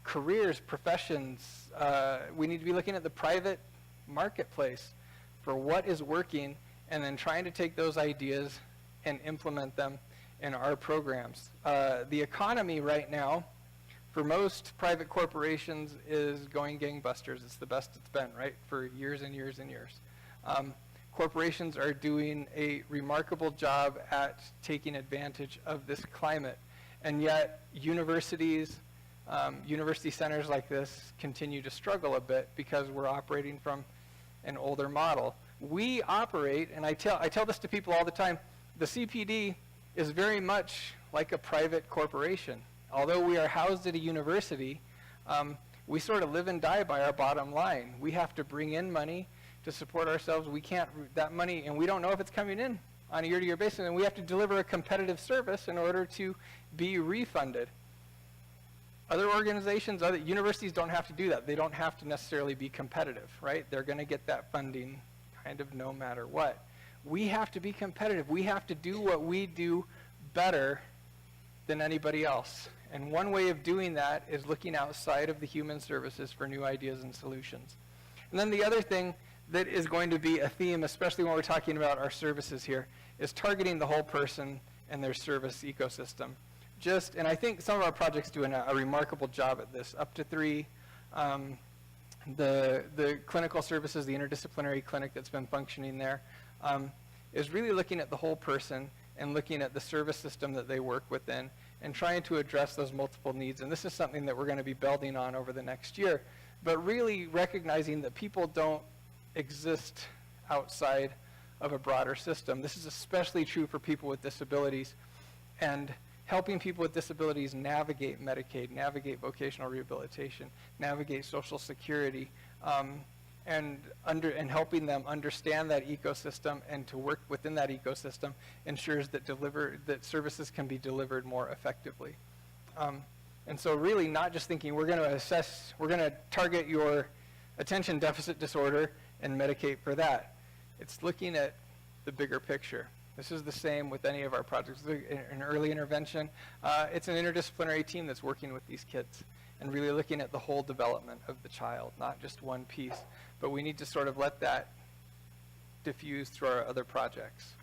careers, professions. We need to be looking at the private marketplace for what is working, and then trying to take those ideas and implement them in our programs. The economy right now, for most private corporations, is going gangbusters. It's the best it's been, right, for years and years and years. Corporations are doing a remarkable job at taking advantage of this climate, and yet universities, university centers like this continue to struggle a bit because we're operating from an older model. We operate, and I tell this to people all the time, the CPD is very much like a private corporation. Although we are housed at a university, we sort of live and die by our bottom line. We have to bring in money to support ourselves. We can't, that money, and we don't know if it's coming in on a year-to-year basis, and we have to deliver a competitive service in order to be refunded. Other organizations, other universities don't have to do that. They don't have to necessarily be competitive, right? They're going to get that funding kind of no matter what. We have to be competitive. We have to do what we do better than anybody else. And one way of doing that is looking outside of the human services for new ideas and solutions. And then the other thing that is going to be a theme, especially when we're talking about our services here, is targeting the whole person and their service ecosystem. And I think some of our projects do a remarkable job at this. Up to 3, the clinical services, the interdisciplinary clinic that's been functioning there, is really looking at the whole person and looking at the service system that they work within and trying to address those multiple needs. And this is something that we're going to be building on over the next year, but really recognizing that people don't exist outside of a broader system. This is especially true for people with disabilities, and helping people with disabilities navigate Medicaid, navigate vocational rehabilitation, navigate Social Security, and helping them understand that ecosystem and to work within that ecosystem ensures that services can be delivered more effectively. And so really not just thinking we're going to target your attention deficit disorder and medicate for that. It's looking at the bigger picture. This is the same with any of our projects. An early intervention, it's an interdisciplinary team that's working with these kids and really looking at the whole development of the child, not just one piece. But we need to sort of let that diffuse through our other projects.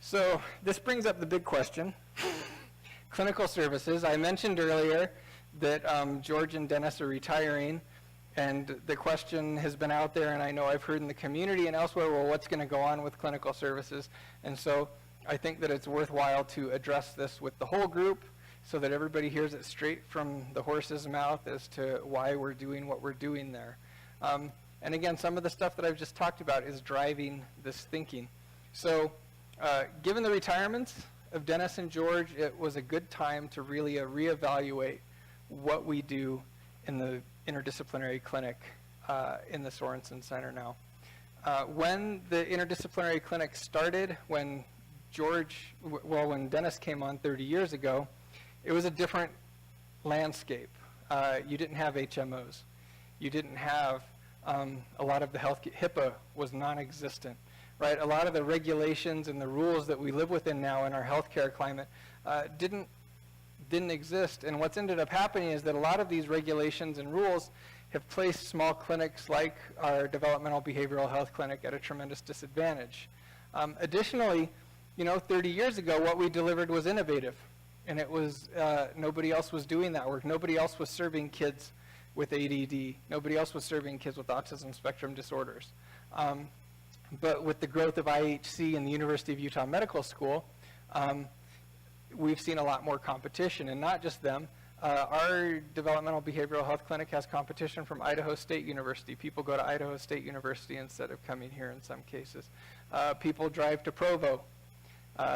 So this brings up the big question. Clinical services. I mentioned earlier that George and Dennis are retiring, and the question has been out there, and I know I've heard in the community and elsewhere, well, what's going to go on with clinical services? And so I think that it's worthwhile to address this with the whole group so that everybody hears it straight from the horse's mouth as to why we're doing what we're doing there. And again, some of the stuff that I've just talked about is driving this thinking. So given the retirements of Dennis and George, it was a good time to really reevaluate what we do in the interdisciplinary clinic in the Sorensen Center now. When the interdisciplinary clinic started, when Dennis came on 30 years ago, it was a different landscape. You didn't have HMOs. You didn't have a lot of the HIPAA was non-existent, right? A lot of the regulations and the rules that we live within now in our healthcare climate didn't exist. And what's ended up happening is that a lot of these regulations and rules have placed small clinics like our developmental behavioral health clinic at a tremendous disadvantage. Additionally, 30 years ago, what we delivered was innovative. And it was, nobody else was doing that work. Nobody else was serving kids with ADD. Nobody else was serving kids with autism spectrum disorders. But with the growth of IHC and the University of Utah Medical School, we've seen a lot more competition, and not just them. Our developmental behavioral health clinic has competition from Idaho State University. People go to Idaho State University instead of coming here in some cases. People drive to Provo.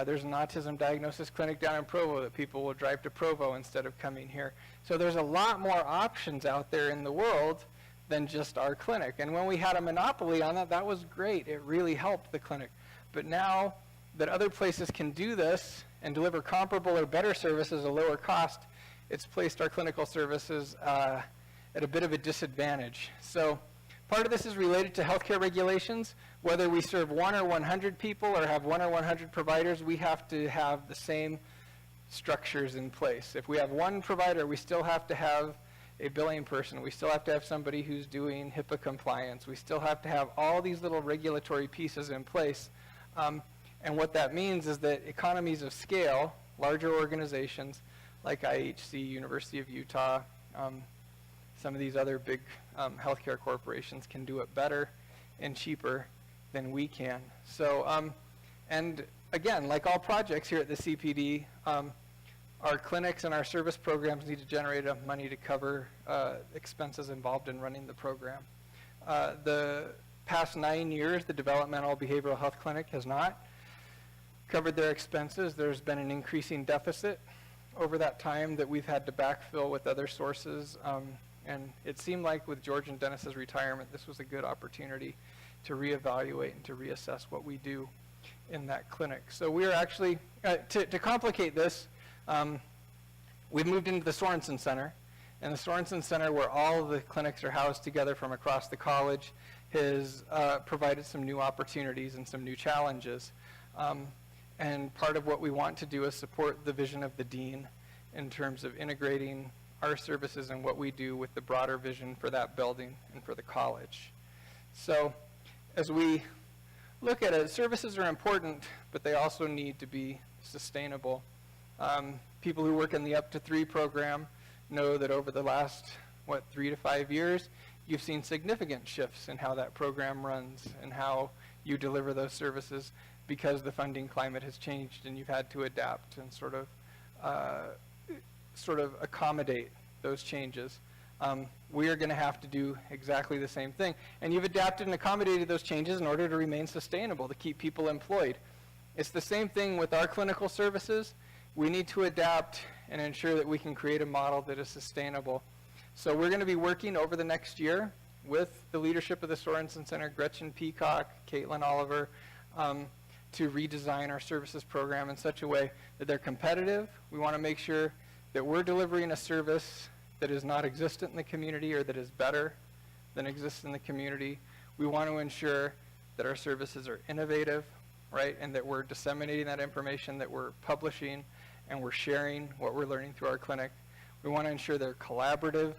There's an autism diagnosis clinic down in Provo that people will drive to Provo instead of coming here. So there's a lot more options out there in the world than just our clinic. And when we had a monopoly on that, that was great. It really helped the clinic. But now that other places can do this and deliver comparable or better services at a lower cost, it's placed our clinical services at a bit of a disadvantage. So part of this is related to healthcare regulations. Whether we serve 1 or 100 people or have 1 or 100 providers, we have to have the same structures in place. If we have one provider, we still have to have a billing person. We still have to have somebody who's doing HIPAA compliance. We still have to have all these little regulatory pieces in place. And what that means is that economies of scale, larger organizations like IHC, University of Utah, some of these other big healthcare corporations can do it better and cheaper than we can. So, and again, like all projects here at the CPD, our clinics and our service programs need to generate enough money to cover expenses involved in running the program. The past 9 years, the developmental behavioral health clinic has not covered their expenses. There's been an increasing deficit over that time that we've had to backfill with other sources. And it seemed like with George and Dennis's retirement, this was a good opportunity to reevaluate and to reassess what we do in that clinic. So we are actually, to complicate this, we've moved into the Sorensen Center. And the Sorensen Center, where all of the clinics are housed together from across the college, has provided some new opportunities and some new challenges. And part of what we want to do is support the vision of the dean in terms of integrating our services and what we do with the broader vision for that building and for the college. So as we look at it, services are important, but they also need to be sustainable. People who work in the Up to 3 program know that over the last, 3 to 5 years, you've seen significant shifts in how that program runs and how you deliver those services because the funding climate has changed and you've had to adapt and sort of accommodate those changes. We are going to have to do exactly the same thing. And you've adapted and accommodated those changes in order to remain sustainable, to keep people employed. It's the same thing with our clinical services. We need to adapt and ensure that we can create a model that is sustainable. So we're going to be working over the next year with the leadership of the Sorensen Center, Gretchen Peacock, Caitlin Oliver, to redesign our services program in such a way that they're competitive. We want to make sure that we're delivering a service that is not existent in the community or that is better than exists in the community. We want to ensure that our services are innovative, right, and that we're disseminating that information, that we're publishing, and we're sharing what we're learning through our clinic. We want to ensure they're collaborative.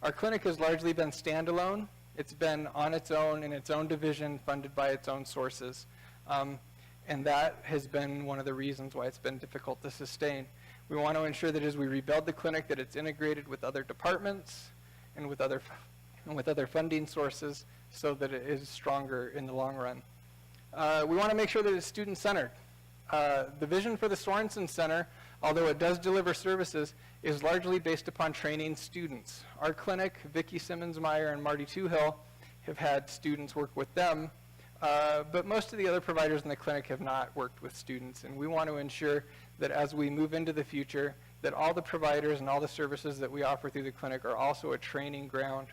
Our clinic has largely been standalone. It's been on its own in its own division, funded by its own sources. And that has been one of the reasons why it's been difficult to sustain. We want to ensure that as we rebuild the clinic, that it's integrated with other departments and with other funding sources so that it is stronger in the long run. We want to make sure that it's student-centered. The vision for the Sorensen Center, although it does deliver services, is largely based upon training students. Our clinic, Vicki Simmons-Meyer and Marty Toohill, have had students work with them, but most of the other providers in the clinic have not worked with students, and we want to ensure that as we move into the future, that all the providers and all the services that we offer through the clinic are also a training ground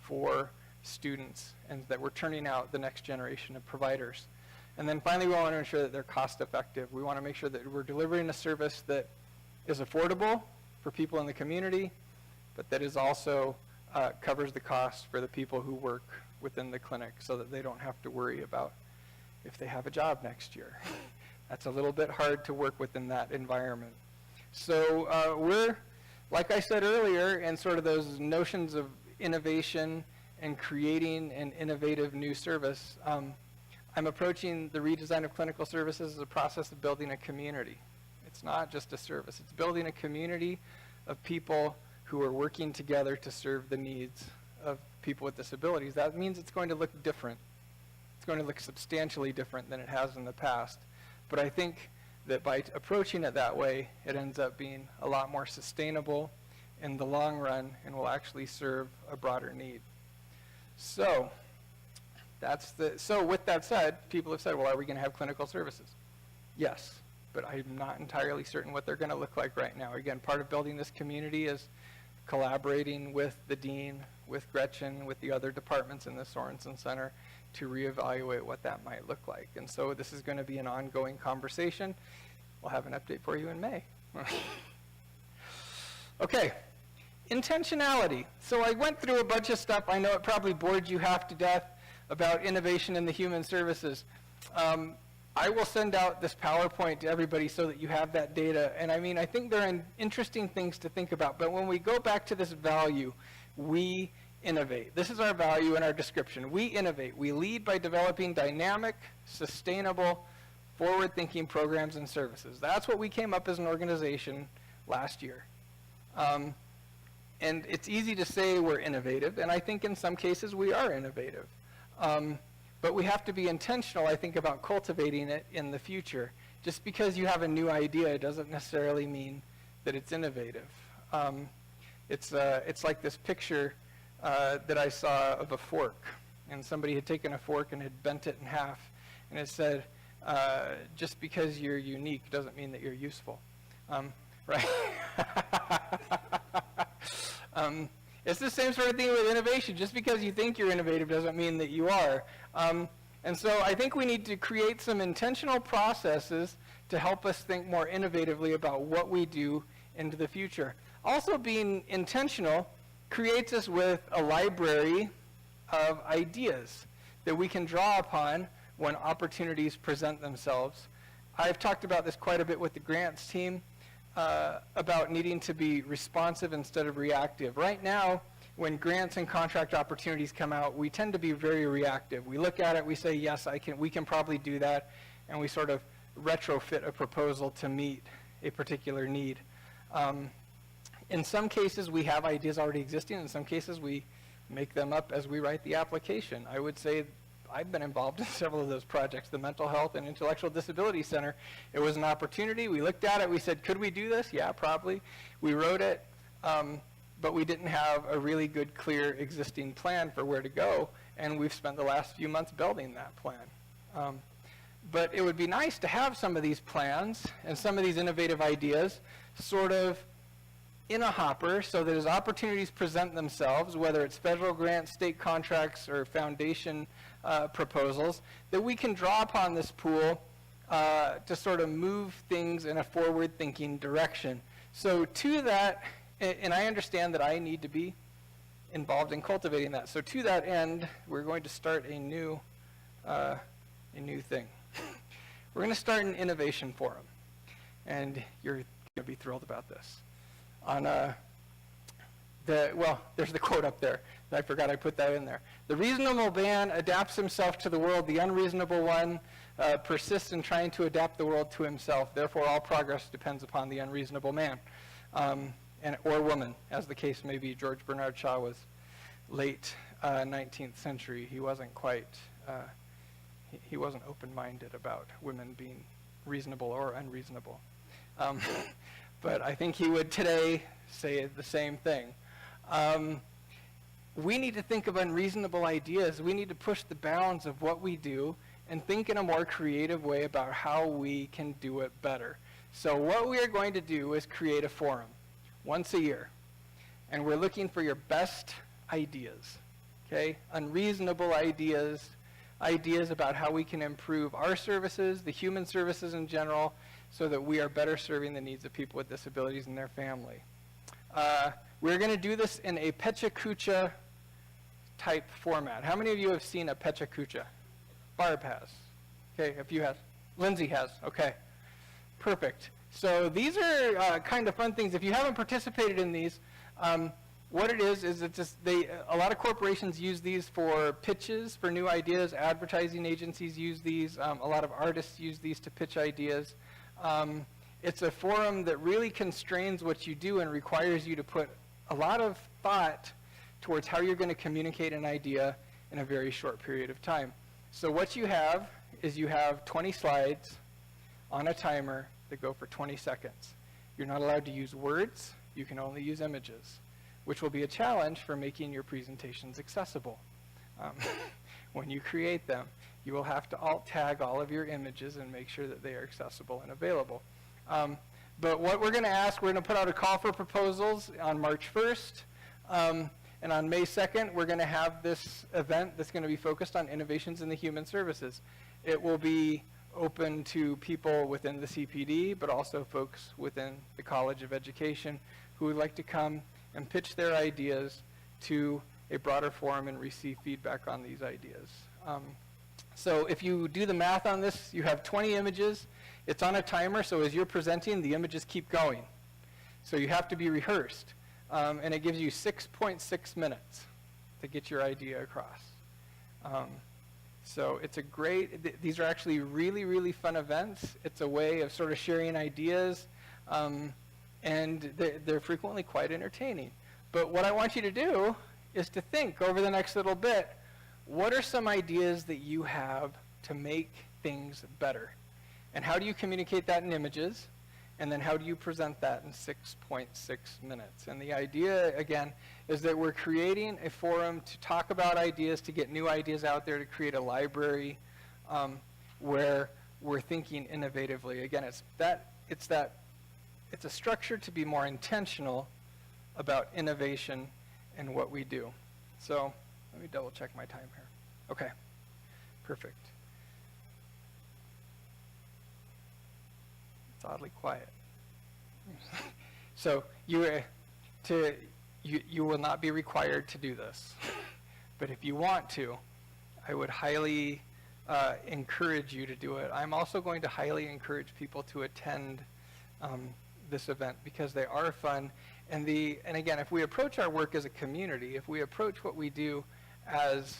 for students, and that we're turning out the next generation of providers. And then finally, we want to ensure that they're cost effective. We want to make sure that we're delivering a service that is affordable for people in the community, but that is also covers the cost for the people who work within the clinic so that they don't have to worry about if they have a job next year. That's a little bit hard to work within that environment. So we're, like I said earlier, in sort of those notions of innovation and creating an innovative new service. I'm approaching the redesign of clinical services as a process of building a community. It's not just a service. It's building a community of people who are working together to serve the needs of people with disabilities. That means it's going to look different It's going to look substantially different than it has in the past. But I think that by approaching it that way, it ends up being a lot more sustainable in the long run and will actually serve a broader need. So with that said, people have said, well, are we going to have clinical services? Yes, but I'm not entirely certain what they're going to look like right now. Again, part of building this community is collaborating with the dean, with Gretchen, with the other departments in the Sorensen Center to reevaluate what that might look like. And so this is going to be an ongoing conversation. We'll have an update for you in May. Okay, intentionality. So I went through a bunch of stuff. I know it probably bored you half to death about innovation in the human services. I will send out this PowerPoint to everybody so that you have that data. And I mean, I think there are interesting things to think about. But when we go back to this value, we innovate. This is our value in our description. We innovate. We lead by developing dynamic, sustainable, forward-thinking programs and services. That's what we came up as an organization last year. And it's easy to say we're innovative, and I think in some cases we are innovative. But we have to be intentional, I think, about cultivating it in the future. Just because you have a new idea doesn't necessarily mean that it's innovative. It's like this picture that I saw of a fork. And somebody had taken a fork and had bent it in half. And it said, just because you're unique doesn't mean that you're useful. Right? It's the same sort of thing with innovation. Just because you think you're innovative doesn't mean that you are. And so I think we need to create some intentional processes to help us think more innovatively about what we do into the future. Also, being intentional creates us with a library of ideas that we can draw upon when opportunities present themselves. I've talked about this quite a bit with the grants team. About needing to be responsive instead of reactive. Right now, when grants and contract opportunities come out, we tend to be very reactive. We look at it, we say, yes, we can probably do that, and we sort of retrofit a proposal to meet a particular need. In some cases, we have ideas already existing. In some cases, we make them up as we write the application. I would say I've been involved in several of those projects, the Mental Health and Intellectual Disability Center. It was an opportunity. We looked at it. We said, could we do this? Yeah, probably. We wrote it, but we didn't have a really good, clear, existing plan for where to go, and we've spent the last few months building that plan. But it would be nice to have some of these plans and some of these innovative ideas sort of in a hopper so that as opportunities present themselves, whether it's federal grants, state contracts, or foundation proposals, that we can draw upon this pool to sort of move things in a forward-thinking direction. So to that, and I understand that I need to be involved in cultivating that. So to that end, we're going to start a new thing. We're going to start an innovation forum, and you're going to be thrilled about this. There's the quote up there. I forgot I put that in there. The reasonable man adapts himself to the world. The unreasonable one persists in trying to adapt the world to himself. Therefore, all progress depends upon the unreasonable man or woman, as the case may be. George Bernard Shaw was late 19th century. He wasn't quite, he wasn't open-minded about women being reasonable or unreasonable. But I think he would today say the same thing. We need to think of unreasonable ideas. We need to push the bounds of what we do and think in a more creative way about how we can do it better. So what we are going to do is create a forum once a year. And we're looking for your best ideas, okay? Unreasonable ideas, ideas about how we can improve our services, the human services in general, so that we are better serving the needs of people with disabilities and their family. We're going to do this in a Pecha Kucha type format. How many of you have seen a Pecha Kucha? Barb has. Okay, a few has. Lindsay has. Okay, perfect. So these are kind of fun things. If you haven't participated in these, what it is it's just a lot of corporations use these for pitches for new ideas. Advertising agencies use these. A lot of artists use these to pitch ideas. It's a forum that really constrains what you do and requires you to put a lot of thought towards how you're going to communicate an idea in a very short period of time. So what you have is you have 20 slides on a timer that go for 20 seconds. You're not allowed to use words. You can only use images, which will be a challenge for making your presentations accessible. When you create them, you will have to alt tag all of your images and make sure that they are accessible and available. But what we're going to ask, we're going to put out a call for proposals on March 1st. And on May 2nd, we're going to have this event that's going to be focused on innovations in the human services. It will be open to people within the CPD, but also folks within the College of Education who would like to come and pitch their ideas to a broader forum and receive feedback on these ideas. So if you do the math on this, you have 20 images. It's on a timer, so as you're presenting, the images keep going. So you have to be rehearsed. And it gives you 6.6 minutes to get your idea across. So it's a great, these are actually really, really fun events. It's a way of sort of sharing ideas, and they're frequently quite entertaining. But what I want you to do is to think over the next little bit, what are some ideas that you have to make things better? And how do you communicate that in images? And then how do you present that in 6.6 minutes? And the idea, again, is that we're creating a forum to talk about ideas, to get new ideas out there, to create a library where we're thinking innovatively. Again, it's a structure to be more intentional about innovation and what we do. So let me double check my time here. Okay, perfect. It's oddly quiet. So you will not be required to do this. But if you want to, I would highly encourage you to do it. I'm also going to highly encourage people to attend this event because they are fun. And again, if we approach our work as a community, if we approach what we do as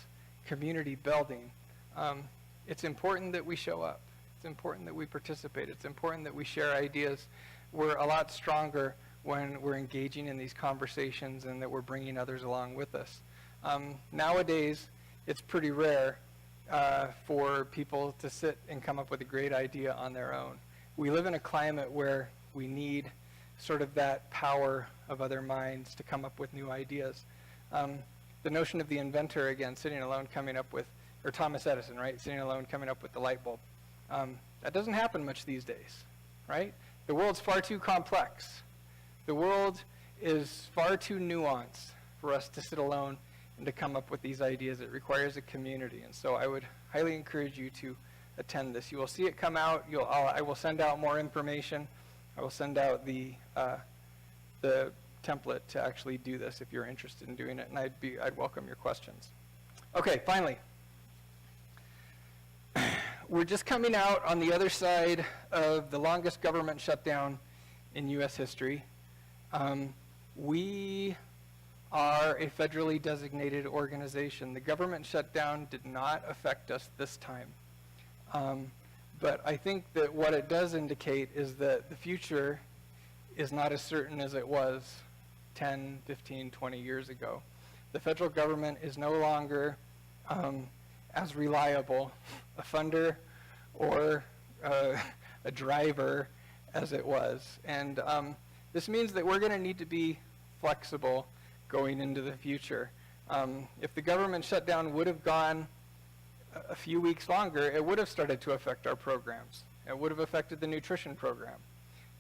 community building, it's important that we show up. It's important that we participate. It's important that we share ideas. We're a lot stronger when we're engaging in these conversations and that we're bringing others along with us. Nowadays, it's pretty rare for people to sit and come up with a great idea on their own. We live in a climate where we need sort of that power of other minds to come up with new ideas. The notion of the inventor, again, sitting alone coming up with, or Thomas Edison, right, sitting alone coming up with the light bulb. That doesn't happen much these days, right? The world's far too complex. The world is far too nuanced for us to sit alone and to come up with these ideas. It requires a community, and so I would highly encourage you to attend this. You will see it come out. I will send out more information. I will send out the template to actually do this if you're interested in doing it, and I'd welcome your questions. Okay, finally. We're just coming out on the other side of the longest government shutdown in U.S. history. We are a federally designated organization. The government shutdown did not affect us this time. But I think that what it does indicate is that the future is not as certain as it was 10, 15, 20 years ago. The federal government is no longer as reliable a funder or a driver as it was. And this means that we're going to need to be flexible going into the future. If the government shutdown would have gone a few weeks longer, it would have started to affect our programs. It would have affected the nutrition program.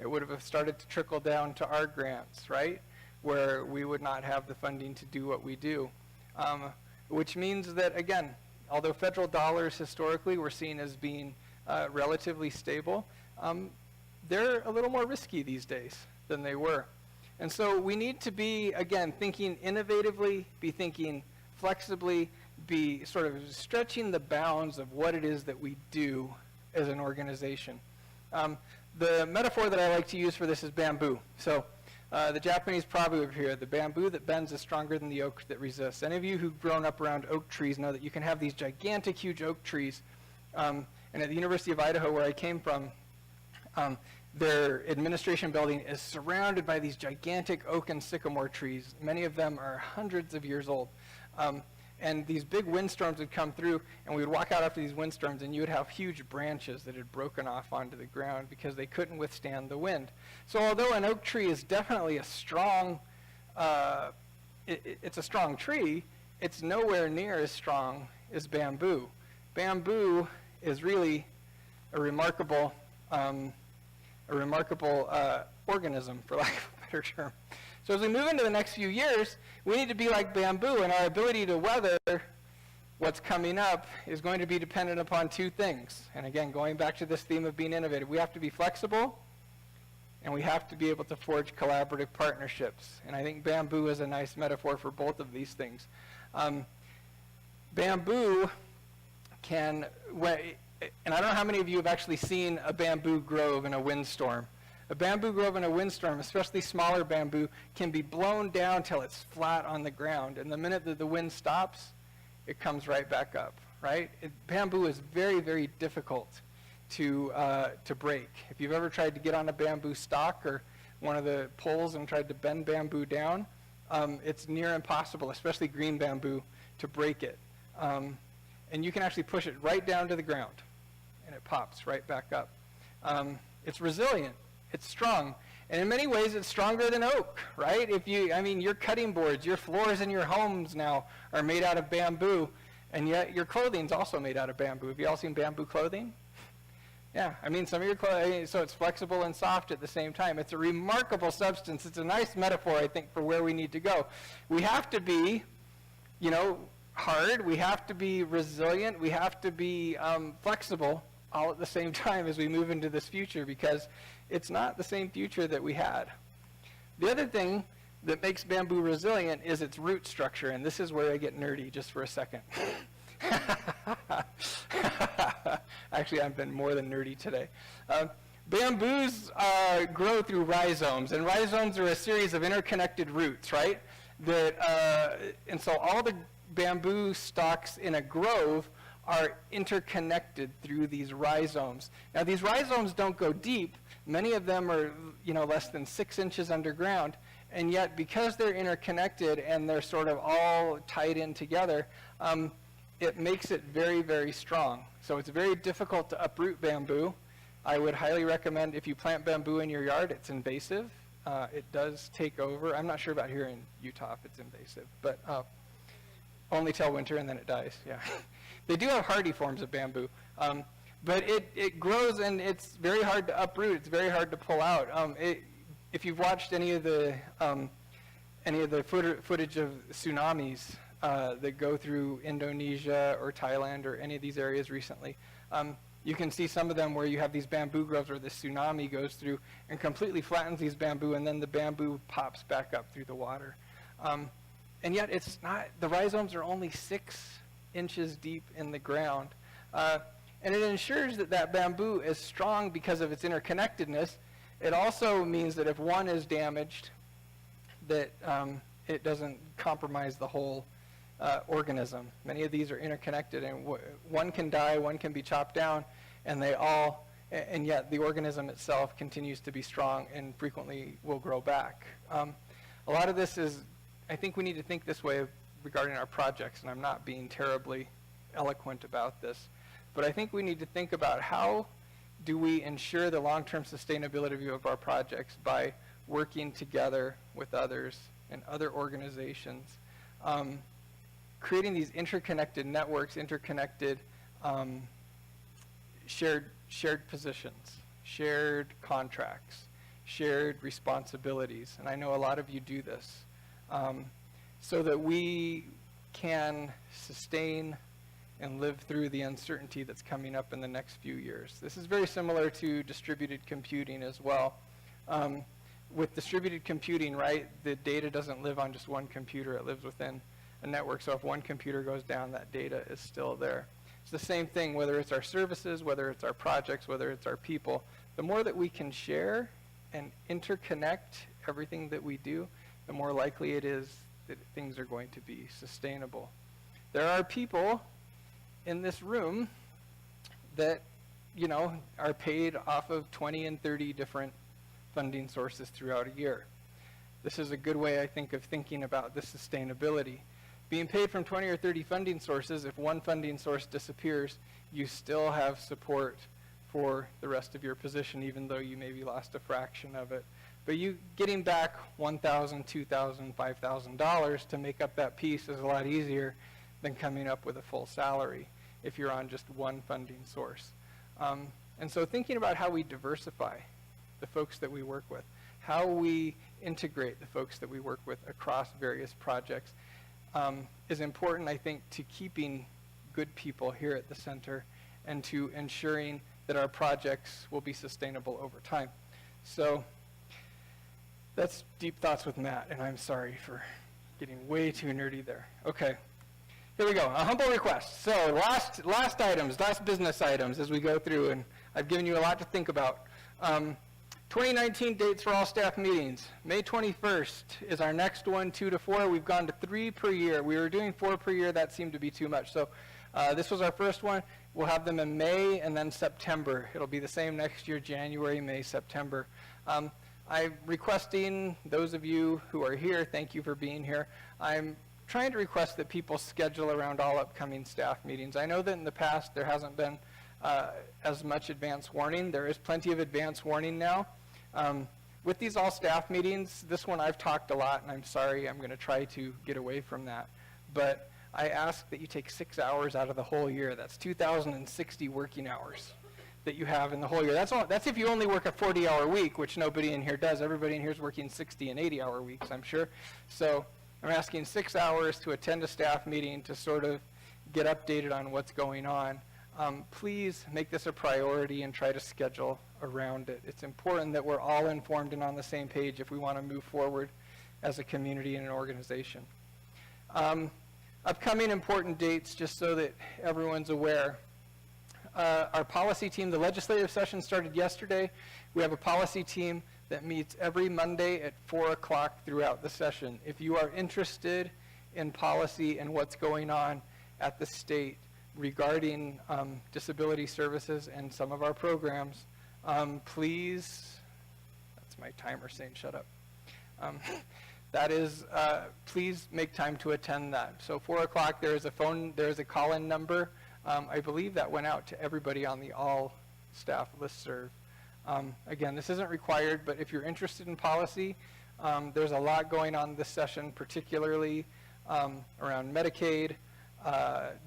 It would have started to trickle down to our grants, right? Where we would not have the funding to do what we do. Which means that, again, although federal dollars historically were seen as being relatively stable, they're a little more risky these days than they were. And so we need to be, again, thinking innovatively, be thinking flexibly, be sort of stretching the bounds of what it is that we do as an organization. The metaphor that I like to use for this is bamboo. So the Japanese proverb here, the bamboo that bends is stronger than the oak that resists. Any of you who've grown up around oak trees know that you can have these gigantic, huge oak trees. And at the University of Idaho, where I came from, their administration building is surrounded by these gigantic oak and sycamore trees. Many of them are hundreds of years old. And these big windstorms would come through, and we would walk out after these windstorms, and you would have huge branches that had broken off onto the ground because they couldn't withstand the wind. So although an oak tree is definitely a strong, it's a strong tree, it's nowhere near as strong as bamboo. Bamboo is really a remarkable organism, for lack of a better term. So as we move into the next few years, we need to be like bamboo, and our ability to weather what's coming up is going to be dependent upon two things. And again, going back to this theme of being innovative, we have to be flexible, and we have to be able to forge collaborative partnerships. And I think bamboo is a nice metaphor for both of these things. Bamboo can, and I don't know how many of you have actually seen a bamboo grove in a windstorm. A bamboo grove in a windstorm, especially smaller bamboo, can be blown down till it's flat on the ground. And the minute that the wind stops, it comes right back up, right? Bamboo is very, very difficult to break. If you've ever tried to get on a bamboo stalk or one of the poles and tried to bend bamboo down, it's near impossible, especially green bamboo, to break it. And you can actually push it right down to the ground, and it pops right back up. It's resilient. It's strong. And in many ways, it's stronger than oak, right? Your cutting boards, your floors in your homes now are made out of bamboo, and yet your clothing's also made out of bamboo. Have you all seen bamboo clothing? Yeah, some of your clothing, so it's flexible and soft at the same time. It's a remarkable substance. It's a nice metaphor, I think, for where we need to go. We have to be, hard. We have to be resilient. We have to be flexible all at the same time as we move into this future, because it's not the same future that we had. The other thing that makes bamboo resilient is its root structure, and this is where I get nerdy just for a second. Actually, I've been more than nerdy today. Bamboos grow through rhizomes, and rhizomes are a series of interconnected roots, right? And so all the bamboo stalks in a grove are interconnected through these rhizomes. Now, these rhizomes don't go deep. Many of them are, less than 6 inches underground, and yet because they're interconnected and they're sort of all tied in together, it makes it very, very strong. So it's very difficult to uproot bamboo. I would highly recommend, if you plant bamboo in your yard, it's invasive. It does take over. I'm not sure about here in Utah if it's invasive, but only till winter and then it dies, yeah. They do have hardy forms of bamboo, but it grows and it's very hard to uproot. It's very hard to pull out. If you've watched any of the footage of tsunamis that go through Indonesia or Thailand or any of these areas recently, you can see some of them where you have these bamboo groves where the tsunami goes through and completely flattens these bamboo, and then the bamboo pops back up through the water. And yet it's not, the rhizomes are only 6 inches deep in the ground. And it ensures that that bamboo is strong because of its interconnectedness. It also means that if one is damaged, that it doesn't compromise the whole organism. Many of these are interconnected, and one can die, one can be chopped down, and and yet the organism itself continues to be strong and frequently will grow back. A lot of this is, I think we need to think this way regarding our projects, and I'm not being terribly eloquent about this, but I think we need to think about how do we ensure the long-term sustainability of our projects by working together with others and other organizations, creating these interconnected networks, interconnected shared positions, shared contracts, shared responsibilities, and I know a lot of you do this, so that we can sustain and live through the uncertainty that's coming up in the next few years. This is very similar to distributed computing as well. With distributed computing, right, the data doesn't live on just one computer, it lives within a network, so if one computer goes down, that data is still there. It's the same thing, whether it's our services, whether it's our projects, whether it's our people. The more that we can share and interconnect everything that we do, the more likely it is that things are going to be sustainable. There are people in this room that, are paid off of 20 and 30 different funding sources throughout a year. This is a good way, I think, of thinking about the sustainability. being paid from 20 or 30 funding sources, if one funding source disappears, you still have support for the rest of your position, even though you maybe lost a fraction of it. But you getting back $1,000, $2,000, $5,000 to make up that piece is a lot easier than coming up with a full salary if you're on just one funding source. And so thinking about how we diversify the folks that we work with, how we integrate the folks that we work with across various projects is important, I think, to keeping good people here at the center and to ensuring that our projects will be sustainable over time. So that's deep thoughts with Matt, and I'm sorry for getting way too nerdy there. Okay, here we go, a humble request. So last items, last business items as we go through, and I've given you a lot to think about. 2019 dates for all staff meetings. May 21st is our next one, 2 to 4. We've gone to 3 per year. We were doing 4 per year. That seemed to be too much. So this was our first one. We'll have them in May and then September. It'll be the same next year, January, May, September. I'm requesting those of you who are here, thank you for being here. I'm trying to request that people schedule around all upcoming staff meetings. I know that in the past there hasn't been as much advance warning. There is plenty of advance warning now. With these all staff meetings, this one I've talked a lot, and I'm sorry, I'm going to try to get away from that. But I ask that you take 6 hours out of the whole year. That's 2,060 working hours that you have in the whole year. That's if you only work a 40-hour week, which nobody in here does. Everybody in here is working 60 and 80-hour weeks, I'm sure. So I'm asking 6 hours to attend a staff meeting to sort of get updated on what's going on. Please make this a priority and try to schedule around it. It's important that we're all informed and on the same page if we want to move forward as a community and an organization. Upcoming important dates, just so that everyone's aware. Our policy team, the legislative session started yesterday. We have a policy team that meets every Monday at 4 o'clock throughout the session. If you are interested in policy and what's going on at the state regarding disability services and some of our programs, please, that's my timer saying shut up. That is, please make time to attend that. So 4 o'clock, there is a call-in number. I believe that went out to everybody on the all staff listserv. Again, this isn't required, but if you're interested in policy, there's a lot going on this session, particularly around Medicaid,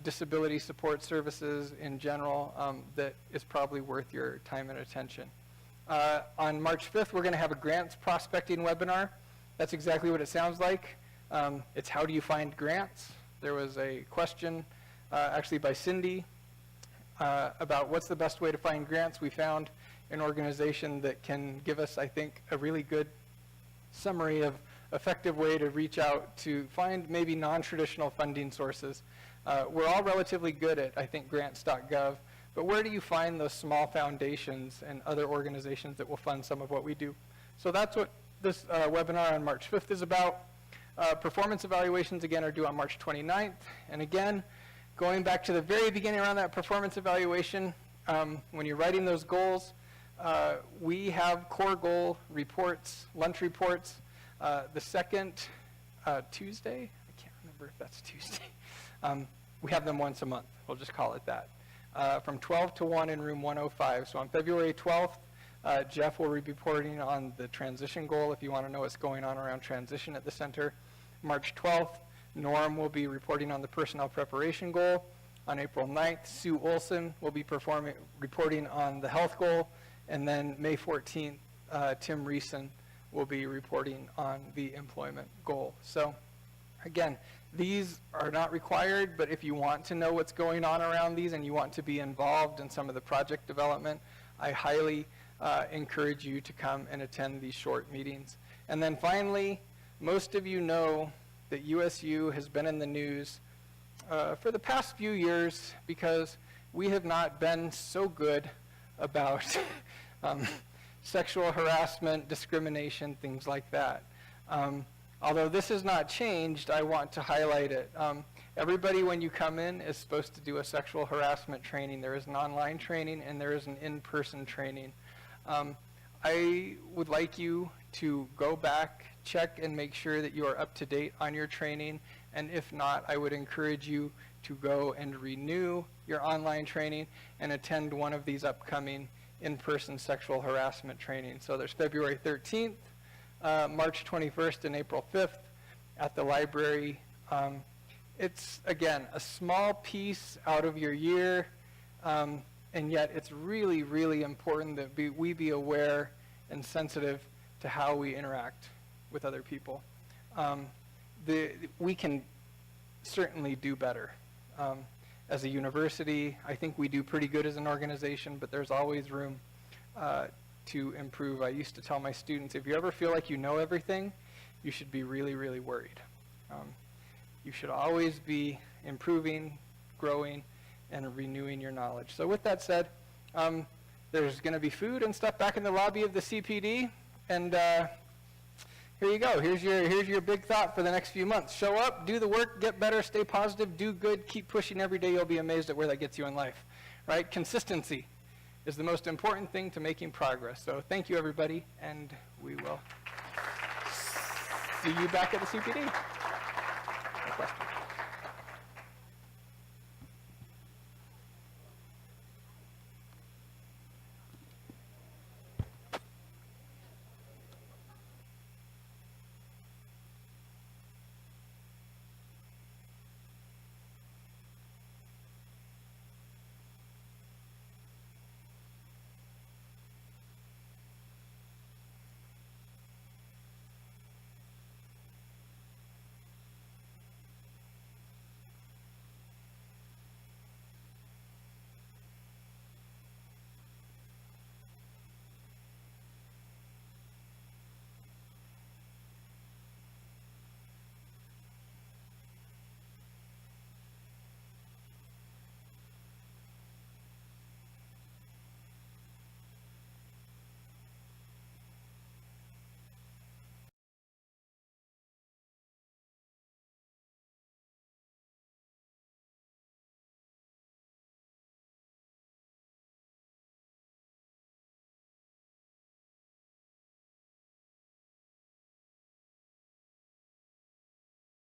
disability support services in general, that is probably worth your time and attention. On March 5th, we're going to have a grants prospecting webinar. That's exactly what it sounds like. It's how do you find grants? There was a question actually by Cindy about what's the best way to find grants. We found an organization that can give us, I think, a really good summary of effective way to reach out to find maybe non-traditional funding sources. We're all relatively good at, I think, grants.gov, but where do you find those small foundations and other organizations that will fund some of what we do? So that's what this webinar on March 5th is about. Performance evaluations, again, are due on March 29th. And again, going back to the very beginning around that performance evaluation, when you're writing those goals, we have core goal reports, lunch reports, the second Tuesday. I can't remember if that's Tuesday. We have them once a month. We'll just call it that. From 12 to 1 in room 105. So on February 12th, Jeff will be reporting on the transition goal if you want to know what's going on around transition at the center. March 12th, Norm will be reporting on the personnel preparation goal. On April 9th, Sue Olson will be reporting on the health goal. And then May 14th, Tim Reeson will be reporting on the employment goal. So again, these are not required, but if you want to know what's going on around these and you want to be involved in some of the project development, I highly encourage you to come and attend these short meetings. And then finally, most of you know that USU has been in the news for the past few years because we have not been so good about sexual harassment, discrimination, things like that. Although this has not changed, I want to highlight it. Everybody, when you come in, is supposed to do a sexual harassment training. There is an online training and there is an in-person training. I would like you to go back, check and make sure that you are up to date on your training And if not, I would encourage you to go and renew your online training and attend one of these upcoming in-person sexual harassment training. So there's February 13th, March 21st, and April 5th at the library. It's, again, a small piece out of your year, and yet it's really, really important that we be aware and sensitive to how we interact with other people. We can certainly do better. As a university, I think we do pretty good as an organization, but there's always room to improve. I used to tell my students, if you ever feel like you know everything, you should be really, really worried. You should always be improving, growing, and renewing your knowledge. So with that said, there's going to be food and stuff back in the lobby of the CPD, and here you go. Here's your big thought for the next few months. Show up, do the work, get better, stay positive, do good, keep pushing every day. You'll be amazed at where that gets you in life, right? Consistency is the most important thing to making progress. So thank you, everybody, and we will see you back at the CPD.